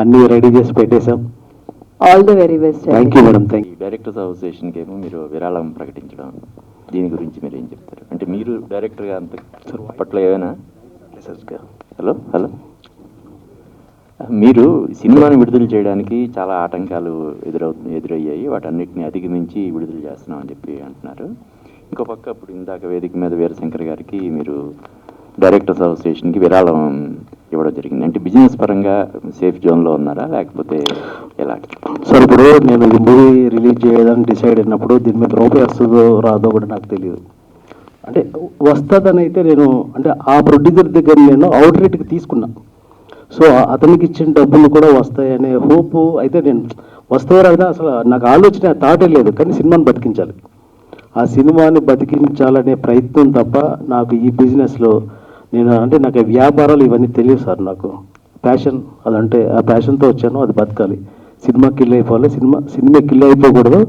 H: అన్నీ రెడీ చేసి పెట్టేశాం.
L: All the very best.
H: Thank you madam. Thank you.
K: Directors అసోసియేషన్కి ఏమో మీరు విరాళం ప్రకటించడం, దీని గురించి మీరు ఏం చెప్తారు? అంటే మీరు డైరెక్టర్గా అంత అప్పట్లో ఏమైనా హలో మీరు సినిమాని విడుదల చేయడానికి చాలా ఆటంకాలు ఎదురయ్యాయి, వాటన్నిటిని అధిగమించి విడుదల చేస్తున్నాం అని చెప్పి అంటున్నారు. ఇంకో పక్క ఇప్పుడు ఇందాక వేదిక మీద వీరశంకర్ గారికి మీరు డైరెక్టర్స్ అసోసియేషన్కి విరాళం ఇవ్వడం జరిగింది. అంటే బిజినెస్ పరంగా సేఫ్ జోన్లో ఉన్నారా లేకపోతే ఎలా?
H: సార్ ఇప్పుడు నేను ఈ మూవీ రిలీజ్ చేయడానికి డిసైడ్ అయినప్పుడు దీని మీద రూపాయి వస్తుందో రాదో కూడా నాకు తెలియదు. అంటే వస్తుందని అయితే నేను అంటే ఆ ప్రొడ్యూసర్ దగ్గర నేను అవుట్ రేట్కి తీసుకున్నా. సో అతనికి ఇచ్చిన డబ్బులు కూడా వస్తాయనే హోప్ అయితే నేను వస్తాయో రాదా అసలు నాకు ఆలోచన థాటే లేదు. కానీ సినిమాని బతికించాలి, ఆ సినిమాని బతికించాలనే ప్రయత్నం తప్ప నాకు ఈ బిజినెస్లో అంటే నాకు వ్యాపారాలు ఇవన్నీ తెలియదు సార్. నాకు ప్యాషన్ అదంటే ఆ ప్యాషన్తో వచ్చాను, అది బతకాలి. సినిమా కిల్ అయిపోవాలి, సినిమా కిల్ అయిపోకూడదు,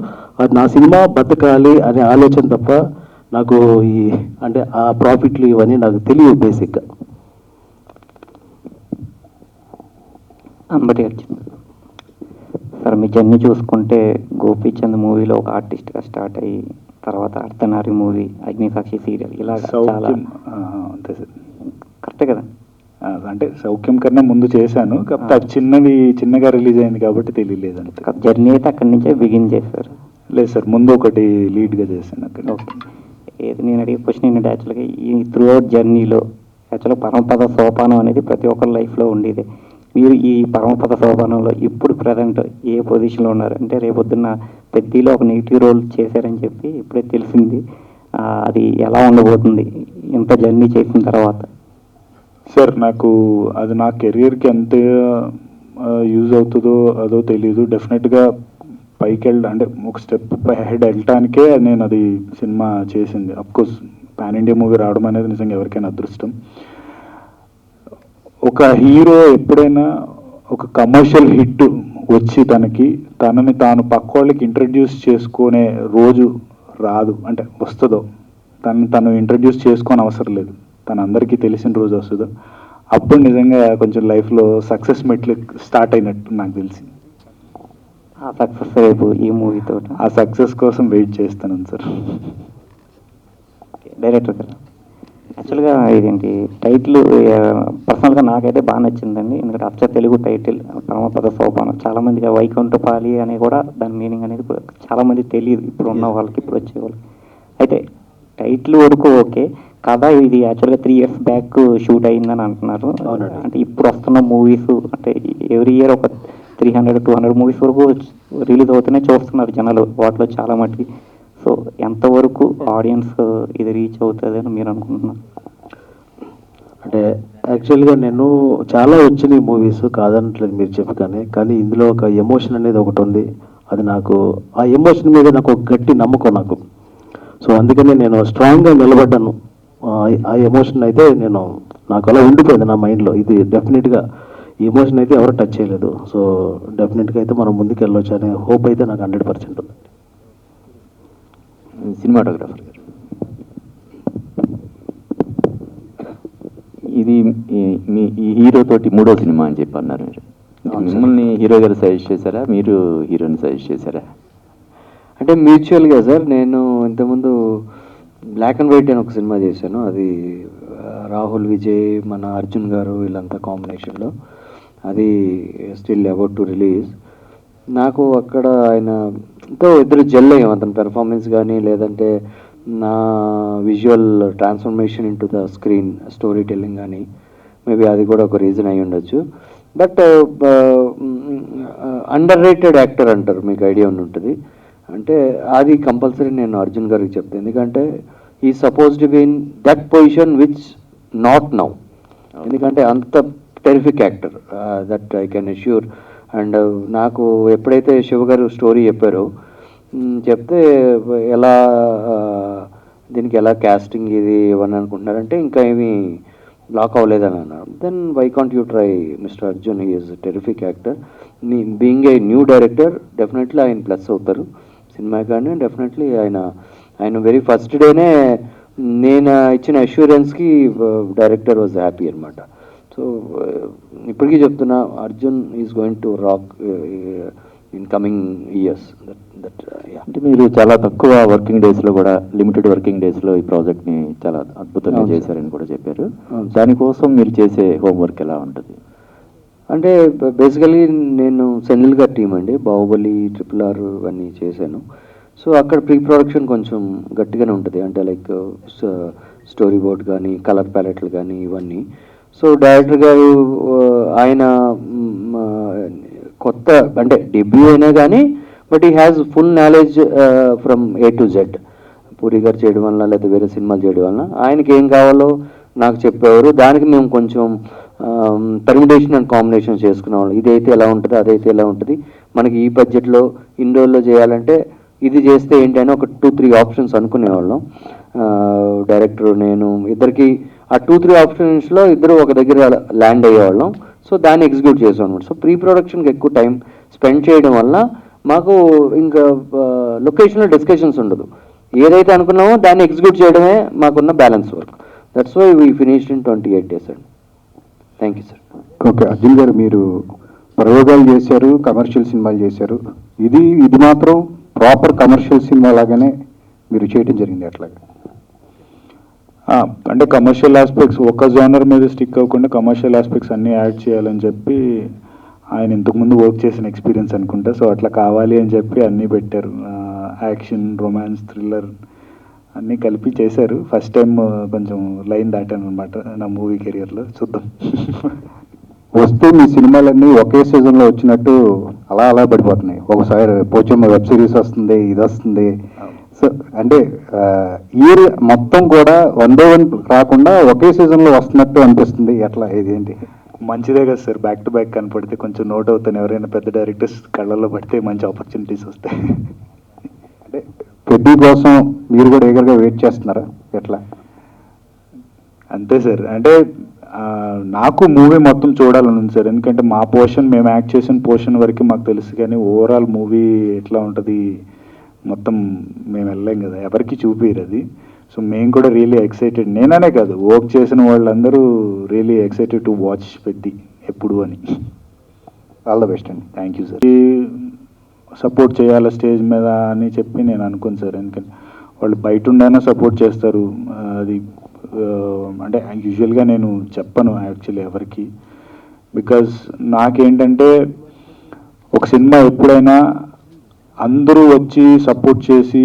H: అది నా సినిమా బతకాలి అనే ఆలోచన తప్ప నాకు అంటే ఆ ప్రాఫిట్లు ఇవన్నీ నాకు తెలియదు బేసిక్గా.
M: అంబటి సార్, మీ జర్నీ చూసుకుంటే గోపీచంద్ మూవీలో ఒక ఆర్టిస్ట్గా స్టార్ట్ అయ్యి తర్వాత అర్ధనారి మూవీ, అగ్నిసాక్షి సీరియల్, ఇలా చాలా
J: అంతే సార్.
M: కరెక్టే కదా?
J: అంటే సౌఖ్యం కన్నా ముందు చేశాను, కాకపోతే అది చిన్నగా రిలీజ్ అయింది కాబట్టి తెలియలేదు అంతే.
M: జర్నీ అయితే అక్కడి నుంచే బిగిన్ చేశారు?
J: లేదు సార్, ముందు ఒకటి లీడ్గా చేశాను అక్కడ.
M: ఓకే. ఏది నేను అడిగే క్వశ్చన్ ఏంటంటే యాక్చువల్గా ఈ త్రూ అవుట్ జర్నీలో యాక్చువల్గా పరమపద సోపానం అనేది ప్రతి ఒక్కరి లైఫ్లో ఉండేది. మీరు ఈ పరమపద సోపానంలో ఇప్పుడు ప్రజెంట్ ఏ పొజిషన్లో ఉన్నారు? అంటే రేపొద్దున్న పెద్దలో ఒక నెగిటివ్ రోల్ చేశారని చెప్పి ఇప్పుడే తెలిసింది, అది ఎలా ఉండబోతుంది ఇంత జర్నీ చేసిన తర్వాత?
J: సార్ నాకు అది నా కెరియర్కి ఎంత యూజ్ అవుతుందో అదో తెలీదు. డెఫినెట్గా పైకి అంటే ఒక స్టెప్ హెడ్ వెళ్ళటానికే నేను అది సినిమా చేసింది. అఫ్కోర్స్ పాన్ ఇండియా మూవీ రావడం అనేది నిజంగా ఎవరికైనా అదృష్టం. ఒక హీరో ఎప్పుడైనా ఒక కమర్షియల్ హిట్ వచ్చి తనని తాను పక్క వాళ్ళకి ఇంట్రడ్యూస్ చేసుకునే రోజు రాదు, అంటే వస్తుందో తను ఇంట్రడ్యూస్ చేసుకొని అవసరం లేదు, తను అందరికీ తెలిసిన రోజు వస్తుందో అప్పుడు నిజంగా కొంచెం లైఫ్లో సక్సెస్ మెట్లు స్టార్ట్ అయినట్టు నాకు తెలిసి.
M: ఆ సక్సెస్ రేపు ఈ మూవీతో,
J: ఆ సక్సెస్ కోసం వెయిట్ చేస్తాను సార్.
M: డైరెక్టర్ గారు, యాక్చువల్గా ఇదేంటి టైటిల్ పర్సనల్గా నాకైతే బాగా నచ్చిందండి. ఎందుకంటే అచ్చ తెలుగు టైటిల్ పరమపద సోపానం, చాలామందికి వైకుంఠపాలి అని కూడా దాని మీనింగ్ అనేది చాలామంది తెలియదు, ఇప్పుడు ఉన్న వాళ్ళకి, ఇప్పుడు వచ్చే వాళ్ళకి. అయితే టైటిల్ వరకు ఓకే, కథ ఇది యాక్చువల్గా 3 years బ్యాక్ షూట్ అయిందని అంటున్నారు. అంటే ఇప్పుడు వస్తున్న మూవీస్ అంటే ఎవ్రీ ఇయర్ ఒక 300-200 మూవీస్ వరకు రిలీజ్ అవుతూనే చూస్తున్నారు జనాలు, వాటిలో చాలా మటుకి. సో ఎంతవరకు ఆడియన్స్ ఇది రీచ్ అవుతుంది అని మీరు అనుకుంటున్నారు?
H: అంటే యాక్చువల్గా నేను చాలా వచ్చినాయి మూవీస్, కాదనట్లేదు మీరు చెప్పగానే, కానీ ఇందులో ఒక ఎమోషన్ అనేది ఒకటి ఉంది. అది నాకు ఆ ఎమోషన్ మీద నాకు ఒక గట్టి నమ్మకం నాకు. సో అందుకనే నేను స్ట్రాంగ్గా నిలబడ్డాను. ఆ ఎమోషన్ అయితే నాకు అలా ఉండిపోయింది నా మైండ్లో. ఇది డెఫినెట్గా ఈ ఎమోషన్ అయితే ఎవరు టచ్ చేయలేదు. సో డెఫినెట్గా అయితే మనం ముందుకు వెళ్ళొచ్చు అనే హోప్ అయితే నాకు 100% ఉంది.
K: సినిమాటోగ్రాఫర్ గారు, ఇది మీ ఈ హీరో తోటి 3వ సినిమా అని చెప్పి అన్నారు మీరు. మిమ్మల్ని హీరో గారు సజెస్ట్ చేశారా, మీరు హీరోని సజెస్ట్ చేశారా?
N: అంటే మ్యూచువల్గా సార్. నేను ఇంతకుముందు బ్లాక్ అండ్ వైట్ అని ఒక సినిమా చేశాను, అది రాహుల్ విజయ్, మన అర్జున్ గారు వీళ్ళంతా కాంబినేషన్లో. అది స్టిల్ అబౌట్ టు రిలీజ్. నాకు అక్కడ ఆయనతో ఇద్దరు జెల్ అయ్యాం, అతని పెర్ఫార్మెన్స్ కానీ లేదంటే నా visual transformation in to the screen story telling కానీ మేబీ అది కూడా ఒక రీజన్ అయి ఉండొచ్చు. బట్ అండర్ రేటెడ్ యాక్టర్ అంటారు, మీకు ఐడియా ఉంటుంది. అంటే అది కంపల్సరీ నేను అర్జున్ గారికి చెప్తాను, ఎందుకంటే ఈ suppose to be in that position which not now, ఎందుకంటే అంత terrific actor, that I can assure. And నాకు ఎప్పుడైతే శివ గారు స్టోరీ చెప్పారో, చెప్తే ఎలా దీనికి ఎలా క్యాస్టింగ్ ఇది ఇవన్నీ అనుకుంటున్నారంటే ఇంకా ఏమీ బ్లాక్ అవ్వలేదని అన్నారు. Then why can't you try Mister Arjun, he is terrific actor. Being a new director definitely ఆయన ప్లస్ అవుతారు సినిమా. కానీ డెఫినెట్లీ ఆయన వెరీ ఫస్ట్ డేనే నేను ఇచ్చిన అష్యూరెన్స్కి డైరెక్టర్ వాజ్ హ్యాపీ అనమాట. సో ఇప్పటికీ చెప్తున్నా, Arjun is going to rock in coming years.
K: అంటే మీరు చాలా తక్కువ వర్కింగ్ డేస్లో కూడా, లిమిటెడ్ వర్కింగ్ డేస్లో ఈ ప్రాజెక్ట్ని చాలా అద్భుతంగా చేశారని కూడా చెప్పారు. దానికోసం మీరు చేసే హోంవర్క్ ఎలా ఉంటుంది?
N: అంటే బేసికలీ నేను సెనిల్ గారి టీం అండి, బాహుబలి, RRR ఇవన్నీ చేశాను. సో అక్కడ ప్రీ ప్రొడక్షన్ కొంచెం గట్టిగానే ఉంటుంది, అంటే లైక్ స్టోరీ బోర్డ్ కానీ కలర్ ప్యాలెట్లు కానీ ఇవన్నీ. సో డైరెక్టర్ గారు ఆయన కొత్త అంటే డెబ్యూ అయినా కానీ బట్ ఈ has full knowledge from A to Z. Puri గారు చేయడం వల్ల లేదా వేరే సినిమాలు చేయడం వల్ల ఆయనకి ఏం కావాలో నాకు చెప్పేవారు. దానికి మేము కొంచెం పర్మిటేషన్ అండ్ కాంబినేషన్ చేసుకునేవాళ్ళం. ఇదైతే ఎలా ఉంటుంది, అదైతే ఎలా ఉంటుంది, మనకి ఈ బడ్జెట్లో ఇండోర్లో చేయాలంటే ఇది చేస్తే ఏంటి అని ఒక 2-3 ఆప్షన్స్ అనుకునేవాళ్ళం. డైరెక్టర్ నేను ఇద్దరికి ఆ 2-3 ఆప్షన్స్లో ఇద్దరు ఒక దగ్గర ల్యాండ్ అయ్యేవాళ్ళం. సో దాన్ని ఎగ్జిక్యూట్ చేసాం అనమాట. సో ప్రీ ప్రొడక్షన్కి ఎక్కువ టైం స్పెండ్ చేయడం వల్ల మాకు ఇంకా లొకేషన్లో డిస్కషన్స్ ఉండదు. ఏదైతే అనుకున్నామో దాన్ని ఎగ్జిక్యూట్ చేయడమే మాకున్న balance work. That's why we finished in 28 days అండి. Thank you sir.
E: Okay, Arjun garu మీరు ప్రయోగాలు చేశారు, కమర్షియల్ సినిమాలు చేశారు. ఇది మాత్రం ప్రాపర్ కమర్షియల్ సినిమా లాగానే మీరు చేయడం జరిగింది. అట్లాగే
J: అంటే కమర్షియల్ ఆస్పెక్ట్స్ ఒక జోనర్ మీద స్టిక్ అవ్వకుండా కమర్షియల్ ఆస్పెక్ట్స్ అన్నీ యాడ్ చేయాలని చెప్పి ఆయన ఇంతకుముందు వర్క్ చేసిన ఎక్స్పీరియన్స్ అనుకుంటా. సో అట్లా కావాలి అని చెప్పి అన్నీ పెట్టారు, యాక్షన్, రొమాన్స్, థ్రిల్లర్ అన్నీ కలిపి చేశారు. ఫస్ట్ టైం కొంచెం లైన్ దాటాను అనమాట నా మూవీ కెరియర్లో. చూద్దాం.
E: వస్తూ మీ సినిమాలన్నీ ఒకే సీజన్లో వచ్చినట్టు అలా పడిపోతున్నాయి. ఒకసారి పోచమ్మ వెబ్ సిరీస్ వస్తుంది, ఇది వస్తుంది. సో అంటే ఇయర్ మొత్తం కూడా 1 by 1 రాకుండా ఒకే సీజన్లో వస్తున్నట్టు అనిపిస్తుంది. ఎట్లా, ఇదేంటి?
J: మంచిదే కదా సార్, బ్యాక్ టు బ్యాక్ కనపడితే కొంచెం నోట్ అవుతాను. ఎవరైనా పెద్ద డైరెక్టర్స్ కళ్ళల్లో పడితే మంచి ఆపర్చునిటీస్ వస్తాయి.
E: అంటే పెద్ద కోసం మీరు కూడా ఏగర్గా వెయిట్ చేస్తున్నారా? ఎట్లా?
J: అంతే సార్, అంటే నాకు మూవీ మొత్తం చూడాలని ఉంది సార్. ఎందుకంటే మా పోర్షన్, మేము యాక్ట్ చేసిన పోర్షన్ వరకు మాకు తెలుసు, కానీ ఓవరాల్ మూవీ ఎట్లా ఉంటుంది మొత్తం మేము వెళ్ళలేం కదా, ఎవరికి చూపిరు అది. సో మేము కూడా రియలీ ఎక్సైటెడ్, నేననే కాదు వర్క్ చేసిన వాళ్ళందరూ really excited to watch Peddi ఎప్పుడు అని.
E: ఆల్ ద బెస్ట్ అండి.
J: Thank you sir. సపోర్ట్ చేయాలి స్టేజ్ మీద అని చెప్పి నేను అనుకోను సార్, ఎందుకంటే వాళ్ళు బయట ఉండైనా సపోర్ట్ చేస్తారు. అది అంటే యూజువల్గా నేను చెప్పను యాక్చువల్లీ ఎవరికి, బికాజ్ నాకేంటంటే ఒక సినిమా ఎప్పుడైనా అందరూ వచ్చి సపోర్ట్ చేసి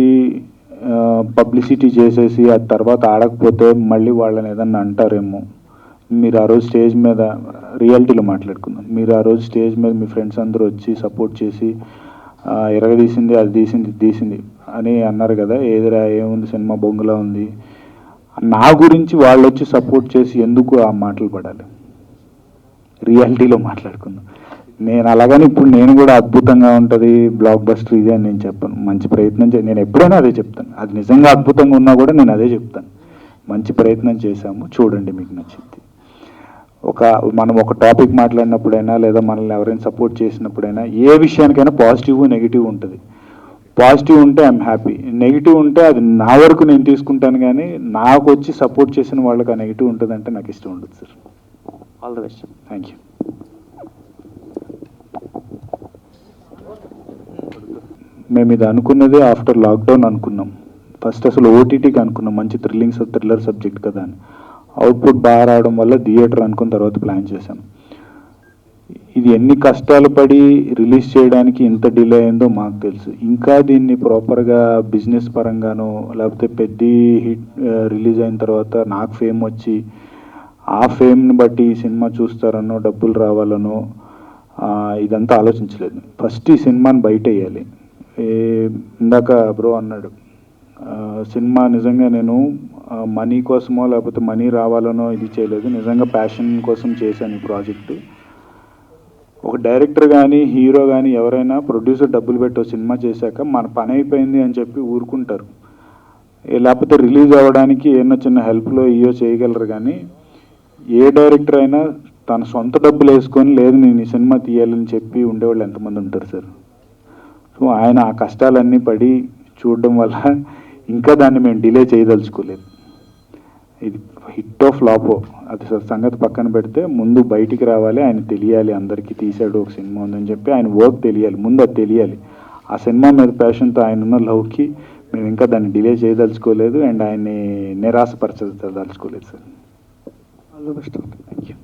J: పబ్లిసిటీ చేసేసి ఆ తర్వాత ఆడకపోతే మళ్ళీ వాళ్ళని ఏదన్నా అంటారేమో. మీరు ఆ రోజు స్టేజ్ మీద రియాలిటీలో మాట్లాడుకుందాం, మీరు ఆ రోజు స్టేజ్ మీద మీ ఫ్రెండ్స్ అందరూ వచ్చి సపోర్ట్ చేసి ఎరగదీసింది, అది తీసింది, ఇది తీసింది అని అన్నారు కదా, ఏదిరా ఏముంది సినిమా బొంగులా ఉంది, నా గురించి వాళ్ళు వచ్చి సపోర్ట్ చేసి ఎందుకు ఆ మాటలు పడాలి? రియాలిటీలో మాట్లాడుకుందాం. నేను అలాగని ఇప్పుడు నేను కూడా అద్భుతంగా ఉంటుంది, బ్లాక్ బస్టర్ ఇది అని నేను చెప్పను. మంచి ప్రయత్నం నేను ఎప్పుడైనా అదే చెప్తాను. అది నిజంగా అద్భుతంగా ఉన్నా కూడా నేను అదే చెప్తాను. మంచి ప్రయత్నం చేశాము, చూడండి మీకు నచ్చింది. మనం ఒక టాపిక్ మాట్లాడినప్పుడైనా లేదా మనల్ని ఎవరైనా సపోర్ట్ చేసినప్పుడైనా ఏ విషయానికైనా పాజిటివ్ నెగిటివ్ ఉంటుంది. పాజిటివ్ ఉంటే ఐఎమ్ హ్యాపీ, నెగిటివ్ ఉంటే అది నా వరకు నేను తీసుకుంటాను, కానీ నాకు వచ్చి సపోర్ట్ చేసిన వాళ్ళకి ఆ నెగిటివ్ ఉంటుందంటే నాకు ఇష్టం ఉండదు sir.
N: All the best.
J: Thank you. మేము ఇది అనుకున్నది ఆఫ్టర్ లాక్డౌన్ అనుకున్నాం. ఫస్ట్ అసలు ఓటీటీకి అనుకున్నాం, మంచి థ్రిల్లర్ సబ్జెక్ట్ కదా అని. అవుట్పుట్ బాగా రావడం వల్ల థియేటర్ అనుకున్న తర్వాత ప్లాన్ చేశాం. ఇది ఎన్ని కష్టాలు పడి రిలీజ్ చేయడానికి ఇంత డిలే అయిందో మాకు తెలుసు. ఇంకా దీన్ని ప్రాపర్గా బిజినెస్ పరంగానో లేకపోతే పెద్ద హిట్ రిలీజ్ అయిన తర్వాత నాకు ఫేమ్ వచ్చి ఆ ఫేమ్ని బట్టి ఈ సినిమా చూస్తారనో డబ్బులు రావాలనో ఇదంతా ఆలోచించలేదు. ఫస్ట్ ఈ సినిమాని బయట వేయాలి. ఇందాక బ్రో అన్నాడు, సినిమా నిజంగా నేను మనీ కోసమో లేకపోతే మనీ రావాలనో ఇది చేయలేదు, నిజంగా ప్యాషన్ కోసం చేశాను ఈ ప్రాజెక్టు. ఒక డైరెక్టర్ కానీ హీరో కానీ ఎవరైనా ప్రొడ్యూసర్ డబ్బులు పెట్టి సినిమా చేశాక మన పని అయిపోయింది అని చెప్పి ఊరుకుంటారు, లేకపోతే రిలీజ్ అవ్వడానికి ఏమో చిన్న హెల్ప్లో ఇయో చేయగలరు. కానీ ఏ డైరెక్టర్ అయినా తన సొంత డబ్బులు వేసుకొని లేదు నేను ఈ సినిమా తీయాలని చెప్పి ఉండేవాళ్ళు ఎంతమంది ఉంటారు సార్. సో ఆయన ఆ కష్టాలన్నీ పడి చూడడం వల్ల ఇంకా దాన్ని మేము డిలే చేయదలుచుకోలేదు. ఇది హిట్టో ఫ్లాపో అది సంగతి పక్కన పెడితే ముందు బయటికి రావాలి, ఆయన తెలియాలి, అందరికీ తీశాడు ఒక సినిమా ఉందని చెప్పి ఆయన వర్క్ తెలియాలి, ముందు అది తెలియాలి. ఆ సినిమా మీద ప్యాషన్తో ఆయన ఉన్న లవ్కి మేము ఇంకా దాన్ని డిలే చేయదలుచుకోలేదు అండ్ ఆయన్ని నిరాశపరచదలుచుకోలేదు sir.
E: All the best.
J: Thank you.